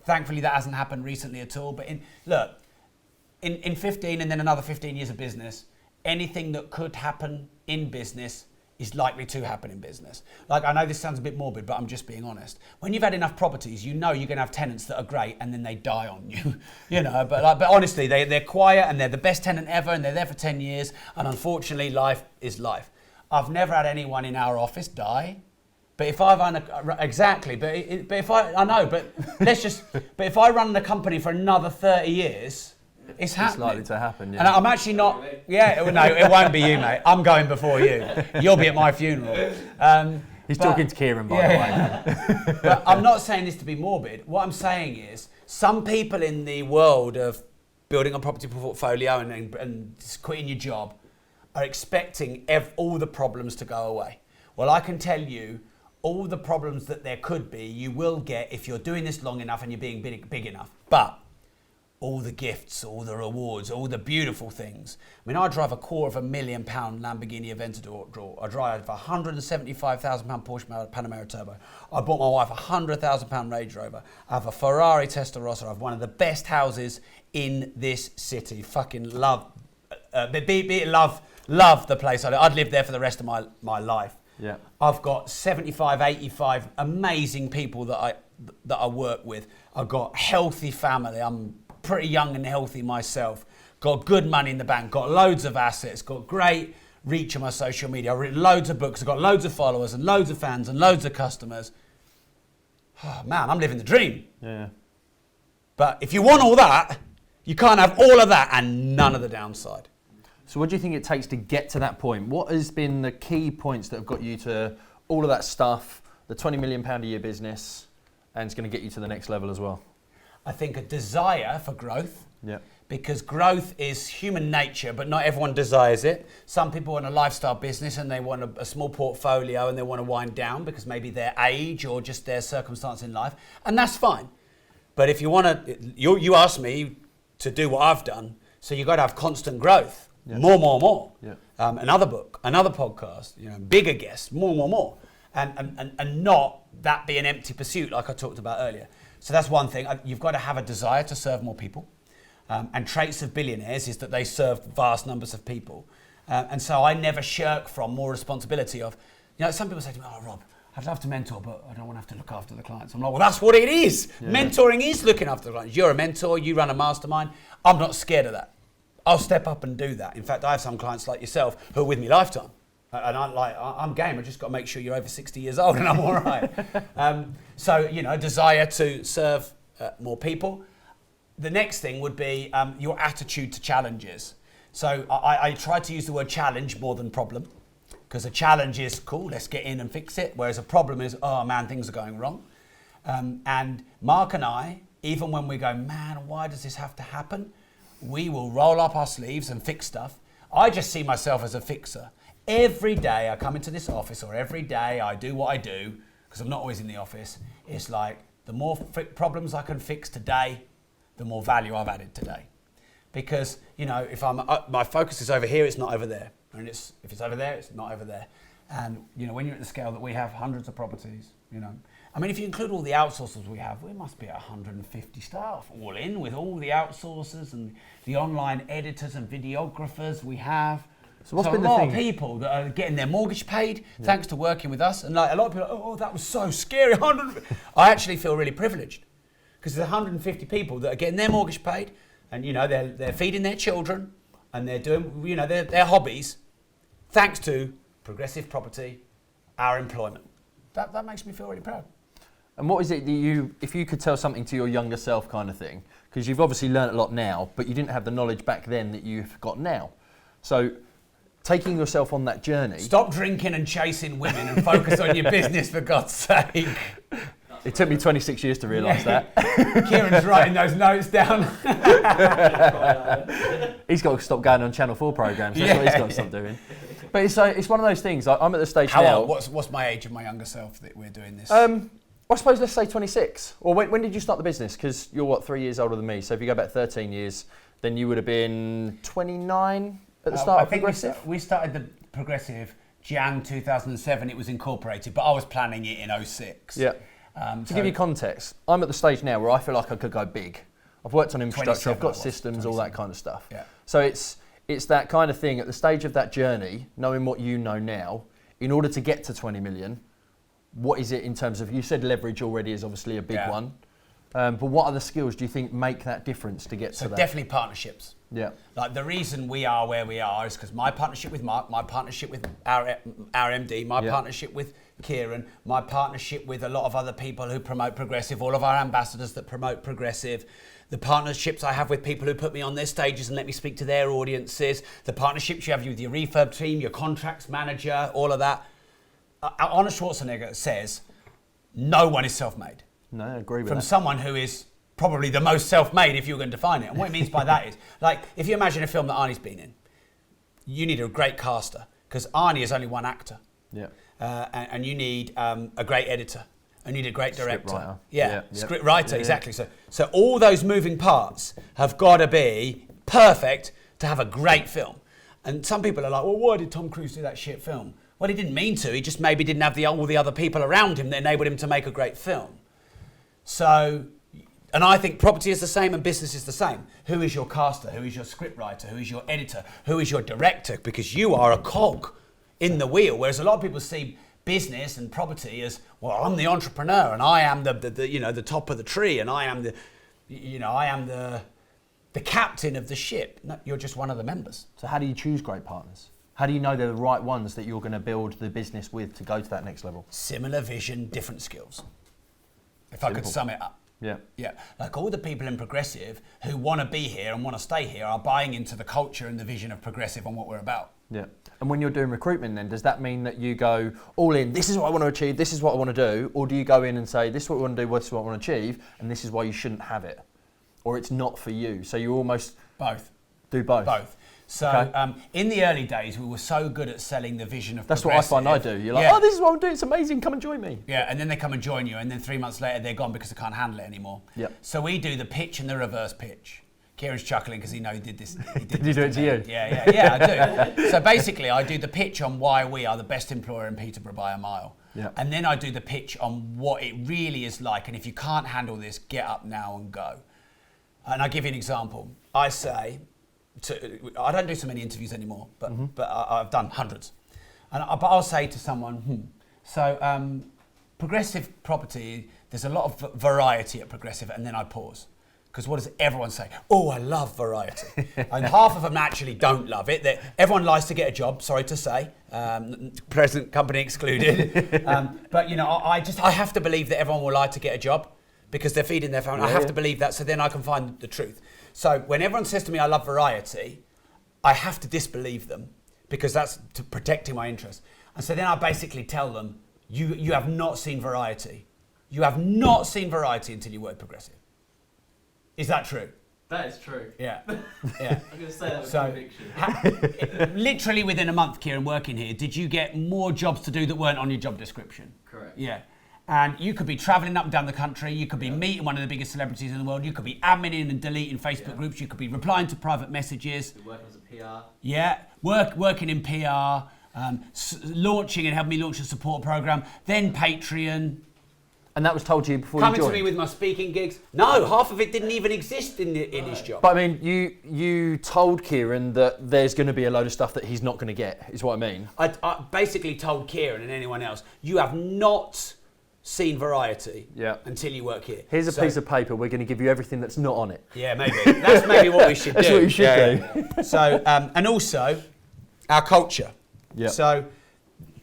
Thankfully, that hasn't happened recently at all. But in 15 and then another 15 years of business, anything that could happen in business is likely to happen in business. Like, I know this sounds a bit morbid, but I'm just being honest. When you've had enough properties, you know you're going to have tenants that are great and then they die on you. But honestly, they're quiet and they're the best tenant ever and they're there for 10 years. And unfortunately, life is life. I've never had anyone in our office die. But if I've run but if I run the company for another 30 years, it's happening. It's likely to happen, yeah. And I'm actually not, no, it won't be you, mate. I'm going before you. You'll be at my funeral. He's talking to Kieran, by the way. But I'm not saying this to be morbid. What I'm saying is, some people in the world of building a property portfolio and quitting your job are expecting all the problems to go away. Well, I can tell you, all the problems that there could be, you will get if you're doing this long enough and you're being big enough. But all the gifts, all the rewards, all the beautiful things. I mean, I drive a £250,000 Lamborghini Aventador. I drive a £175,000 Porsche Panamera Turbo. I bought my wife a £100,000 Range Rover. I have a Ferrari Testarossa. I have one of the best houses in this city. Fucking love the place I live. I'd live there for the rest of my life. Yeah. I've got 75, 85 amazing people that I work with. I've got healthy family. I'm pretty young and healthy myself. Got good money in the bank. Got loads of assets. Got great reach on my social media. I've written loads of books. I've got loads of followers and loads of fans and loads of customers. Oh, man, I'm living the dream. Yeah. But if you want all that, you can't have all of that and none of the downside. So what do you think it takes to get to that point? What has been the key points that have got you to all of that stuff, the £20 million a year business, and it's going to get you to the next level as well? I think a desire for growth. Yeah. Because growth is human nature, but not everyone desires it. Some people want a lifestyle business and they want a small portfolio and they want to wind down because maybe their age or just their circumstance in life, and that's fine. But if you want to, you asked me to do what I've done, so you've got to have constant growth. Yeah. More. Yeah. Another book, another podcast, bigger guests, more. And not that be an empty pursuit like I talked about earlier. So that's one thing. You've got to have a desire to serve more people. And traits of billionaires is that they serve vast numbers of people. And so I never shirk from more responsibility of, some people say to me, oh, Rob, I'd love to mentor, but I don't want to have to look after the clients. I'm like, well, that's what it is. Yeah. Mentoring is looking after the clients. You're a mentor, you run a mastermind. I'm not scared of that. I'll step up and do that. In fact, I have some clients like yourself who are with me lifetime. And I'm game. I just got to make sure you're over 60 years old and I'm all right. So, desire to serve more people. The next thing would be your attitude to challenges. So I try to use the word challenge more than problem, because a challenge is cool, let's get in and fix it. Whereas a problem is, oh man, things are going wrong. And Mark and I, even when we go, man, why does this have to happen? We will roll up our sleeves and fix stuff. I just see myself as a fixer. Every day I come into this office, or every day I do what I do, because I'm not always in the office, it's like the more problems I can fix today, the more value I've added today. Because, if my focus is over here, it's not over there. And if it's over there, it's not over there. And, when you're at the scale that we have, hundreds of properties, if you include all the outsourcers we have, we must be at 150 staff, all in, with all the outsourcers and the online editors and videographers we have. So what's been the thing? A lot of people that are getting their mortgage paid thanks to working with us. And a lot of people are like, oh, that was so scary. I actually feel really privileged, because there's 150 people that are getting their mortgage paid, and they're feeding their children and they're doing their hobbies thanks to Progressive Property, our employment. That makes me feel really proud. And what is it that if you could tell something to your younger self kind of thing, because you've obviously learned a lot now, but you didn't have the knowledge back then that you've got now. So taking yourself on that journey. Stop drinking and chasing women and focus on your business, for God's sake. It took me 26 years to realise that. Kieran's writing those notes down. He's got to stop going on Channel 4 programmes. That's what he's got to stop doing. But it's one of those things. I'm at the stage now. What's my age of my younger self that we're doing this? I suppose let's say 26. Or when did you start the business? Because you're 3 years older than me. So if you go back 13 years, then you would have been 29 at the start of Progressive? We started the Progressive Jan 2007. It was incorporated, but I was planning it in 06. Yeah. To give you context, I'm at the stage now where I feel like I could go big. I've worked on infrastructure, I've got systems, all that kind of stuff. Yeah. So it's that kind of thing. At the stage of that journey, knowing what you know now, in order to get to 20 million, what is it in terms of, you said leverage already is obviously a big one, but what other skills do you think make that difference to get to that? So definitely partnerships. Yeah. Like the reason we are where we are is because my partnership with Mark, my partnership with our MD, my partnership with Kieran, my partnership with a lot of other people who promote progressive, all of our ambassadors that promote progressive, the partnerships I have with people who put me on their stages and let me speak to their audiences, the partnerships you have with your refurb team, your contracts manager, all of that. Arnold Schwarzenegger says, no one is self-made. No, I agree with From that. someone who is probably the most self-made, if you're going to define it. And what it means by that is, like, if you imagine a film that Arnie's been in, you need a great caster, because Arnie is only one actor. Yeah. And you need a great editor, and you need a great director. Scriptwriter. Script writer, exactly. So all those moving parts have got to be perfect to have a great film. And some people are like, well, why did Tom Cruise do that shit film? Well, he didn't mean to. He just maybe didn't have all the other people around him that enabled him to make a great film. So, and I think property is the same and business is the same. Who is your caster? Who is your scriptwriter? Who is your editor? Who is your director? Because you are a cog in the wheel. Whereas a lot of people see business and property as, well, I'm the entrepreneur and I am the top of the tree and I am the captain of the ship. No, you're just one of the members. So how do you choose great partners? How do you know they're the right ones that you're going to build the business with to go to that next level? Similar vision, different skills. If I could sum it up. Yeah. Yeah. Like all the people in Progressive who want to be here and want to stay here are buying into the culture and the vision of Progressive and what we're about. Yeah. And when you're doing recruitment then, does that mean that you go all in, this is what I want to achieve, this is what I want to do? Or do you go in and say, this is what we want to do, this is what I want to achieve, and this is why you shouldn't have it? Or it's not for you? So you almost... Both. Do both? Both. So in the early days, we were so good at selling the vision of That's what I find I do. You're like, oh, this is what I'm doing. It's amazing. Come and join me. Yeah, and then they come and join you, and then 3 months later, they're gone because they can't handle it anymore. Yep. So we do the pitch and the reverse pitch. Kieran's chuckling because he knows he did this. Did you do it to you? Yeah, I do. So basically, I do the pitch on why we are the best employer in Peterborough by a mile. Yeah. And then I do the pitch on what it really is like, and if you can't handle this, get up now and go. And I'll give you an example. I say... I don't do so many interviews anymore, but I've done hundreds. But I'll say to someone, Progressive property, there's a lot of variety at Progressive, and then I pause. Because what does everyone say? Oh, I love variety. And half of them actually don't love it. Everyone likes to get a job, sorry to say, present company excluded. But you know, I have to believe that everyone will like to get a job because they're feeding their family. I have to believe that, so then I can find the truth. So when everyone says to me, I love variety, I have to disbelieve them because that's to protecting my interest. And so then I basically tell them, you have not seen variety. You have not seen variety until you work Progressive. Is that true? That is true. Yeah. I'm going to say that with conviction. Literally within a month, Kieran, working here, did you get more jobs to do that weren't on your job description? Correct. Yeah. And you could be travelling up and down the country, you could be meeting one of the biggest celebrities in the world, you could be adminning and deleting Facebook groups, you could be replying to private messages. Working as a PR. Yeah, working in PR, launching and helping me launch a support program, then Patreon. And that was told to you before Coming you joined? to me with my speaking gigs. No, half of it didn't even exist in his job. But I mean, you told Kieran that there's going to be a load of stuff that he's not going to get, is what I mean. I basically told Kieran and anyone else, you have not seen variety until you work here. Here's a piece of paper, we're going to give you everything that's not on it. Yeah, maybe. That's maybe what we should do. That's what you should do. So, and also, our culture. Yeah. So,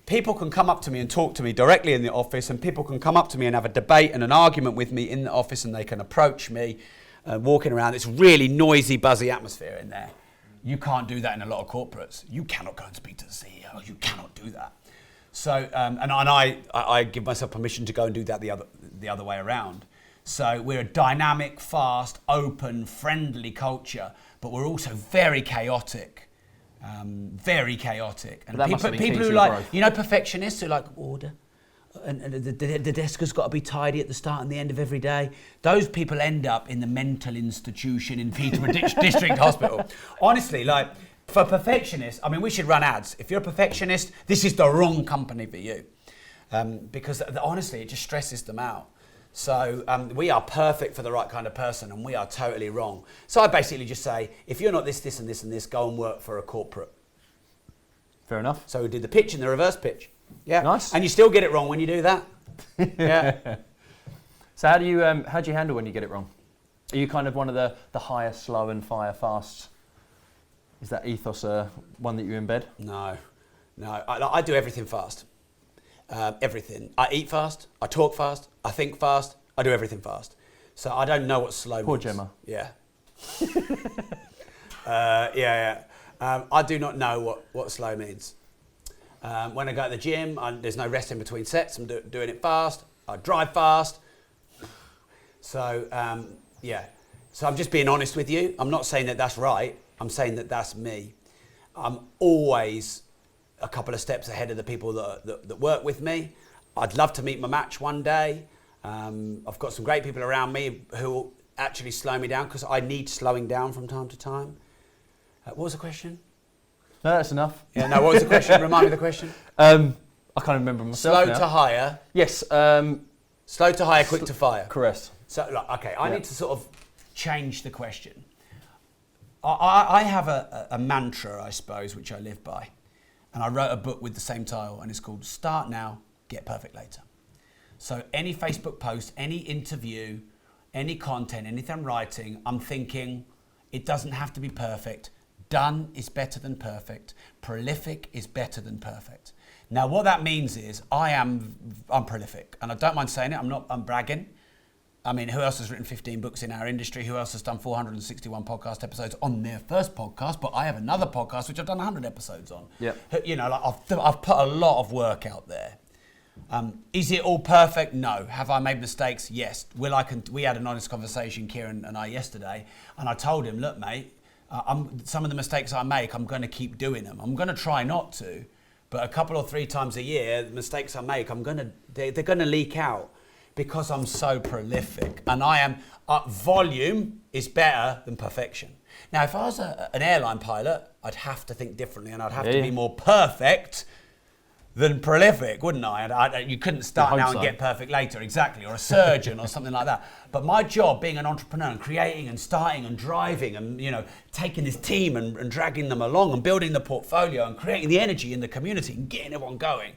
people can come up to me and talk to me directly in the office, and people can come up to me and have a debate and an argument with me in the office, and they can approach me walking around. It's really noisy, buzzy atmosphere in there. You can't do that in a lot of corporates. You cannot go and speak to the CEO. You cannot do that. So, and I give myself permission to go and do that the other way around. So we're a dynamic, fast, open, friendly culture, but we're also very chaotic. And people who like, growth. You know, perfectionists who like order, and the desk has got to be tidy at the start and the end of every day. Those people end up in the mental institution in Peterborough District Hospital. Honestly, like, for perfectionists, I mean, we should run ads. If you're a perfectionist, this is the wrong company for you. Because honestly, it just stresses them out. So we are perfect for the right kind of person, and we are totally wrong. So I basically just say, if you're not this, this, and this, and this, go and work for a corporate. Fair enough. So we did the pitch and the reverse pitch. Yeah. Nice. And you still get it wrong when you do that. Yeah. So how do you handle when you get it wrong? Are you kind of one of the hire slow and fire fast? Is that ethos one that you embed? No. I do everything fast. Everything. I eat fast. I talk fast. I think fast. I do everything fast. So I don't know what slow means. Poor Gemma. Yeah. I do not know what slow means. When I go to the gym, there's no rest in between sets. I'm doing it fast. I drive fast. So, So I'm just being honest with you. I'm not saying that that's right. I'm saying that that's me. I'm always a couple of steps ahead of the people that work with me. I'd love to meet my match one day. I've got some great people around me who will actually slow me down because I need slowing down from time to time. What was the question? No, that's enough. Yeah, no, what was the question? Remind me of the question. I can't remember myself Slow now. to hire. Yes. Slow to hire, quick to fire. Correct. So, look, okay, I need to sort of change the question. I have a mantra, I suppose, which I live by. And I wrote a book with the same title, and it's called Start Now, Get Perfect Later. So any Facebook post, any interview, any content, anything I'm writing, I'm thinking it doesn't have to be perfect. Done is better than perfect. Prolific is better than perfect. Now, what that means is I'm prolific, and I don't mind saying it. I'm bragging. I mean, who else has written 15 books in our industry? Who else has done 461 podcast episodes on their first podcast? But I have another podcast which I've done 100 episodes on. Yep. You know, like I've put a lot of work out there. Is it all perfect? No. Have I made mistakes? Yes. We had an honest conversation, Kieran and I, yesterday, and I told him, look, mate, some of the mistakes I make, I'm going to keep doing them. I'm going to try not to, but a couple or 3 times a year, the mistakes I make, they're going to leak out. Because I'm so prolific, and I am, volume is better than perfection. Now, if I was an airline pilot, I'd have to think differently, and I'd have to be more perfect than prolific, wouldn't I? You couldn't start now and get perfect later, exactly, or a surgeon or something like that. But my job, being an entrepreneur and creating and starting and driving and taking this team and dragging them along and building the portfolio and creating the energy in the community and getting everyone going,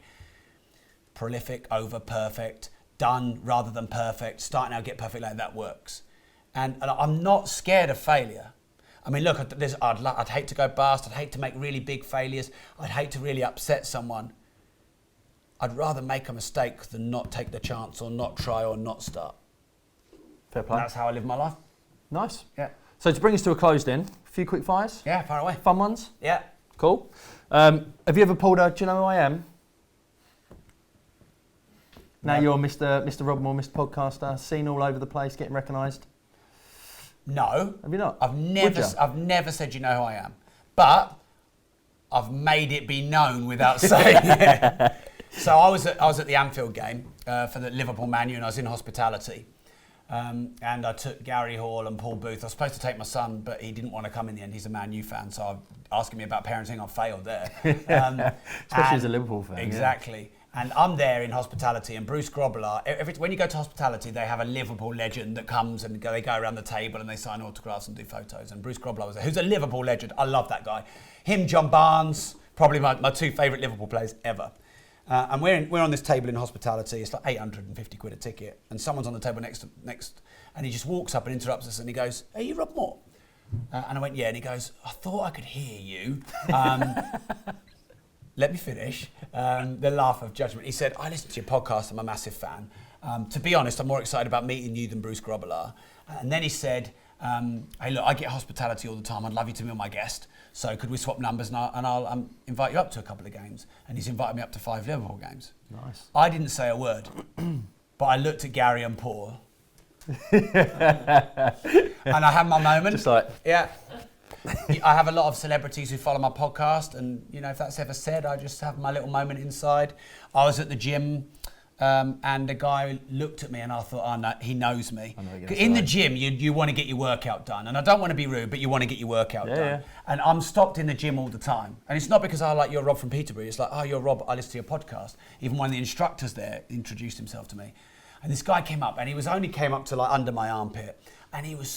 prolific over perfect. Done rather than perfect, start now, get perfect later, that works. And I'm not scared of failure. I mean, look, I'd hate to go bust, I'd hate to make really big failures, I'd hate to really upset someone. I'd rather make a mistake than not take the chance or not try or not start. Fair play. That's how I live my life. Nice. Yeah. So to bring us to a close then, a few quick fires? Yeah, far away. Fun ones? Yeah. Cool. Have you ever pulled a, do you know who I am? Now you're Mr. Rob Moore, Mr. Podcaster, seen all over the place, getting recognised. No. Have you not? I've never said you know who I am. But I've made it be known without saying it. So I was at the Anfield game for the Liverpool Man U, and I was in hospitality. And I took Gary Hall and Paul Booth. I was supposed to take my son, but he didn't want to come in the end. He's a Man U fan, so asking me about parenting, I failed there. Especially as a Liverpool fan. Exactly. Yeah. And I'm there in hospitality, and Bruce Grobbelaar, when you go to hospitality, they have a Liverpool legend that comes and they go around the table and they sign autographs and do photos. And Bruce Grobbelaar was there, who's a Liverpool legend. I love that guy. Him, John Barnes, probably my 2 favourite Liverpool players ever. And we're on this table in hospitality. It's like 850 quid a ticket. And someone's on the table next, and he just walks up and interrupts us and he goes, "Are you Rob Moore?" And I went, "Yeah." And he goes, "I thought I could hear you." Let me finish. The laugh of judgment. He said, "I listen to your podcast. I'm a massive fan. To be honest, I'm more excited about meeting you than Bruce Grobbelaar." And then he said, "Hey, look, I get hospitality all the time. I'd love you to be my guest. So could we swap numbers and I'll invite you up to a couple of games?" And he's invited me up to 5 Liverpool games. Nice. I didn't say a word, but I looked at Gary and Paul. And I had my moment. Just like... Yeah. I have a lot of celebrities who follow my podcast, and if that's ever said, I just have my little moment inside. I was at the gym, and a guy looked at me, and I thought, "Oh no, he knows me." In the gym, you want to get your workout done, and I don't want to be rude, but you want to get your workout done. Yeah. And I'm stopped in the gym all the time, and it's not because I like, "You're Rob from Peterborough." It's like, "Oh, you're Rob. I listen to your podcast." Even one of the instructors there introduced himself to me, and this guy came up, and he came up to like under my armpit. And he was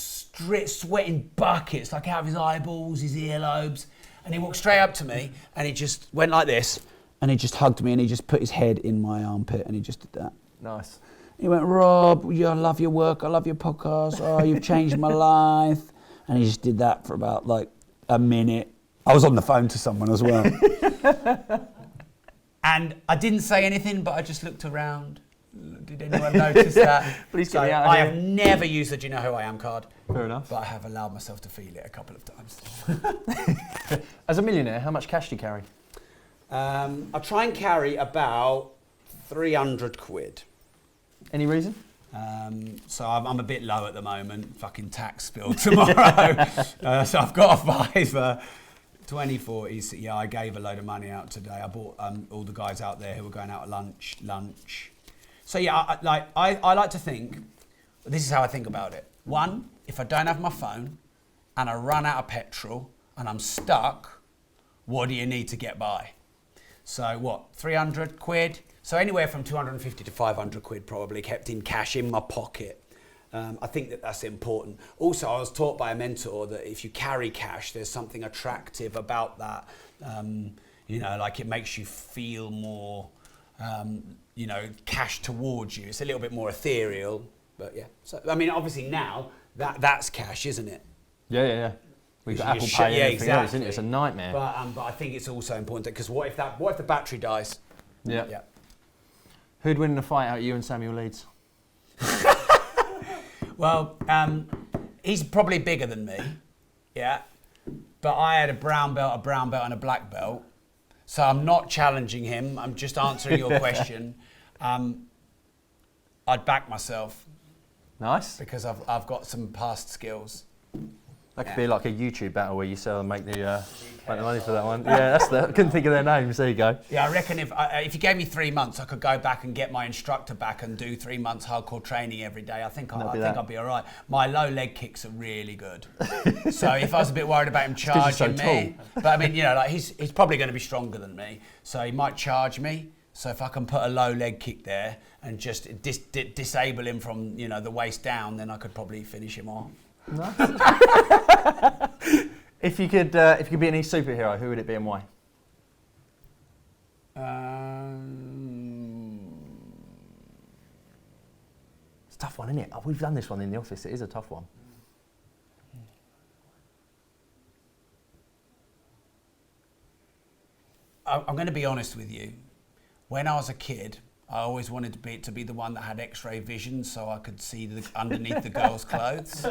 sweating buckets, like out of his eyeballs, his earlobes. And he walked straight up to me and he just went like this And he just hugged me and he just put his head in my armpit and he just did that. Nice. He went, Rob, I love your work, I love your podcast, oh, you've changed my life. And he just did that for about like a minute. I was on the phone to someone as well. And I didn't say anything, but I just looked around. Did anyone notice that? Please so get me out of I here. have never used the Do You Know Who I Am card. Fair enough. But I have allowed myself to feel it a couple of times. As a millionaire, how much cash do you carry? I try and carry about 300 quid. Any reason? So I'm a bit low at the moment. Fucking tax bill tomorrow. So I've got to buy for 2040s. Yeah, I gave a load of money out today. I bought all the guys out there who were going out at lunch. So yeah, I like to think, this is how I think about it. One, if I don't have my phone and I run out of petrol and I'm stuck, what do you need to get by? So what, 300 quid? So anywhere from 250 to 500 quid probably kept in cash in my pocket. I think that's important. Also, I was taught by a mentor that if you carry cash, there's something attractive about that. Like it makes you feel more, cash towards you. It's a little bit more ethereal, but yeah. So, I mean, obviously now that's cash, isn't it? Yeah. We've got Apple Pay Pay and everything exactly. else, isn't it? It's a nightmare. But I think it's also important because what if the battery dies? Yeah. Who'd win in a fight out, you and Samuel Leeds? Well, he's probably bigger than me, yeah. But I had a brown belt, and a black belt. So I'm not challenging him. I'm just answering your question. I'd back myself. Nice. Because I've got some past skills. That could be like a YouTube battle where you sell and make the money for that one. Yeah, I couldn't think of their names. There you go. Yeah, I reckon if you gave me 3 months, I could go back and get my instructor back and do 3 months hardcore training every day. I think I'd be all right. My low leg kicks are really good. So if I was a bit worried about him charging me, but I mean, he's probably going to be stronger than me, so he might charge me. So if I can put a low leg kick there and just disable him from the waist down, then I could probably finish him off. Nice. If you could be any superhero, who would it be and why? It's a tough one, isn't it? Oh, we've done this one in the office. It is a tough one. I'm going to be honest with you. When I was a kid, I always wanted to be the one that had X-ray vision, so I could see underneath the girls' clothes.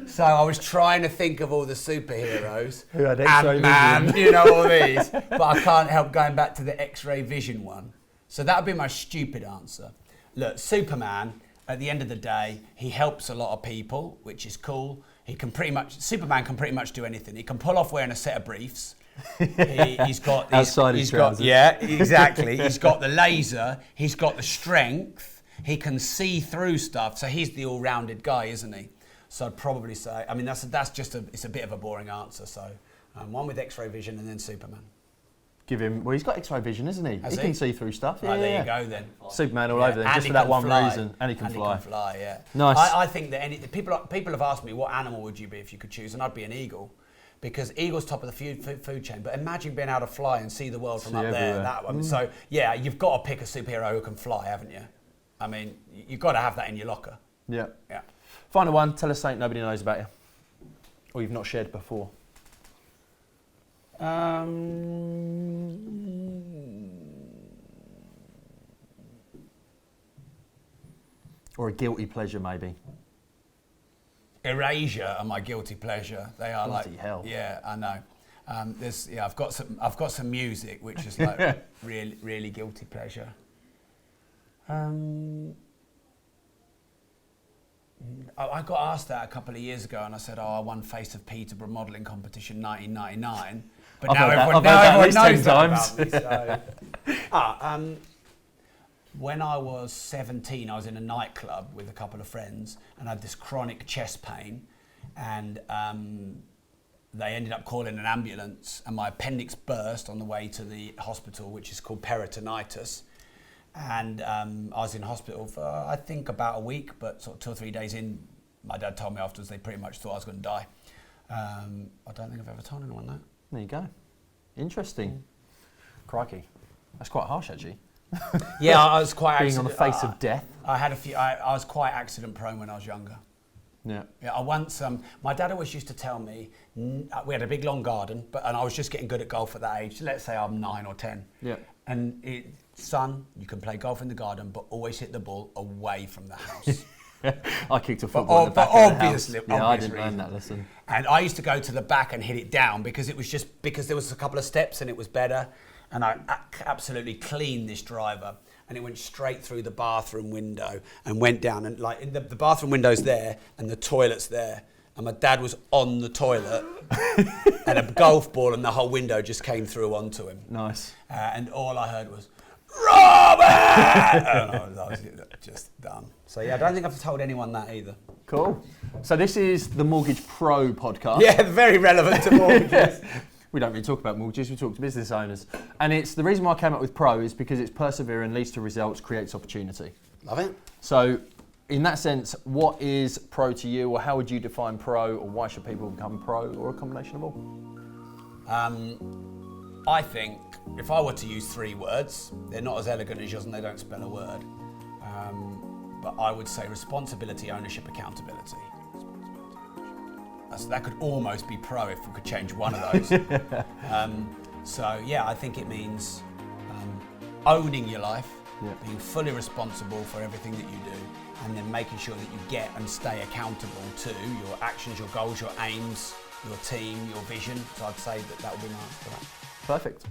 So I was trying to think of all the superheroes, who had X-ray Ant-Man, all these, but I can't help going back to the X-ray vision one. So that would be my stupid answer. Look, Superman. At the end of the day, he helps a lot of people, which is cool. Superman can pretty much do anything. He can pull off wearing a set of briefs. He's got yeah, exactly. He's got the laser. He's got the strength. He can see through stuff. So he's the all-rounded guy, isn't he? So I'd probably say. I mean, it's a bit of a boring answer. So one with X-ray vision and then Superman. Give him. Well, he's got X-ray vision, isn't he? He can see through stuff. Right, there you go then. Superman all over them, just for that one reason. And he can fly. He can fly, yeah. Nice. I think that people have asked me what animal would you be if you could choose, and I'd be an eagle. Because eagle's top of the food chain, but imagine being able to fly and see the world from up there, that one. So yeah, you've got to pick a superhero who can fly, haven't you? I mean, you've got to have that in your locker. Yeah. Final one, tell us something nobody knows about you, or you've not shared before. Or a guilty pleasure, maybe. Erasure are my guilty pleasure. They are Bloody hell. Yeah, I know. I've got some music which is like really, really guilty pleasure. I got asked that a couple of years ago, and I said, I won Face of Peterborough modelling competition 1999. But now everyone knows that about me. So. When I was 17, I was in a nightclub with a couple of friends and I had this chronic chest pain, and they ended up calling an ambulance, and my appendix burst on the way to the hospital, which is called peritonitis. And I was in hospital for, I think, about a week, but sort of 2 or 3 days in, my dad told me afterwards they pretty much thought I was going to die. I don't think I've ever told anyone that. There you go. Interesting. Crikey. That's quite harsh, actually. Yeah, I was quite Being on the face of death. I had a few. I was quite accident prone when I was younger. Yeah. Yeah, I once. My dad always used to tell me we had a big long garden, and I was just getting good at golf at that age. Let's say I'm 9 or 10. Yeah. And son, you can play golf in the garden, but always hit the ball away from the house. I kicked a football in the back of the obviously, house. Yeah, I didn't reason. learn that lesson. And I used to go to the back and hit it down because there was a couple of steps and it was better. And I absolutely cleaned this driver, and it went straight through the bathroom window and went down. And like the bathroom window's there and the toilet's there. And my dad was on the toilet and a golf ball and the whole window just came through onto him. Nice. And all I heard was, Robert! And I was just done. So yeah, I don't think I've told anyone that either. Cool. So this is the Mortgage Pro podcast. Yeah, very relevant to mortgages. We don't really talk about mortgages, we talk to business owners. And it's the reason why I came up with Pro is because it's persevering, leads to results, creates opportunity. Love it. So in that sense, what is Pro to you, or how would you define Pro, or why should people become Pro, or a combination of all? I think if I were to use 3 words, they're not as elegant as yours and they don't spell a word. But I would say responsibility, ownership, accountability. That could almost be Pro if we could change one of those. So yeah, I think it means owning your life, being fully responsible for everything that you do, and then making sure that you get and stay accountable to your actions, your goals, your aims, your team, your vision. So I'd say that would be my answer for that. Perfect.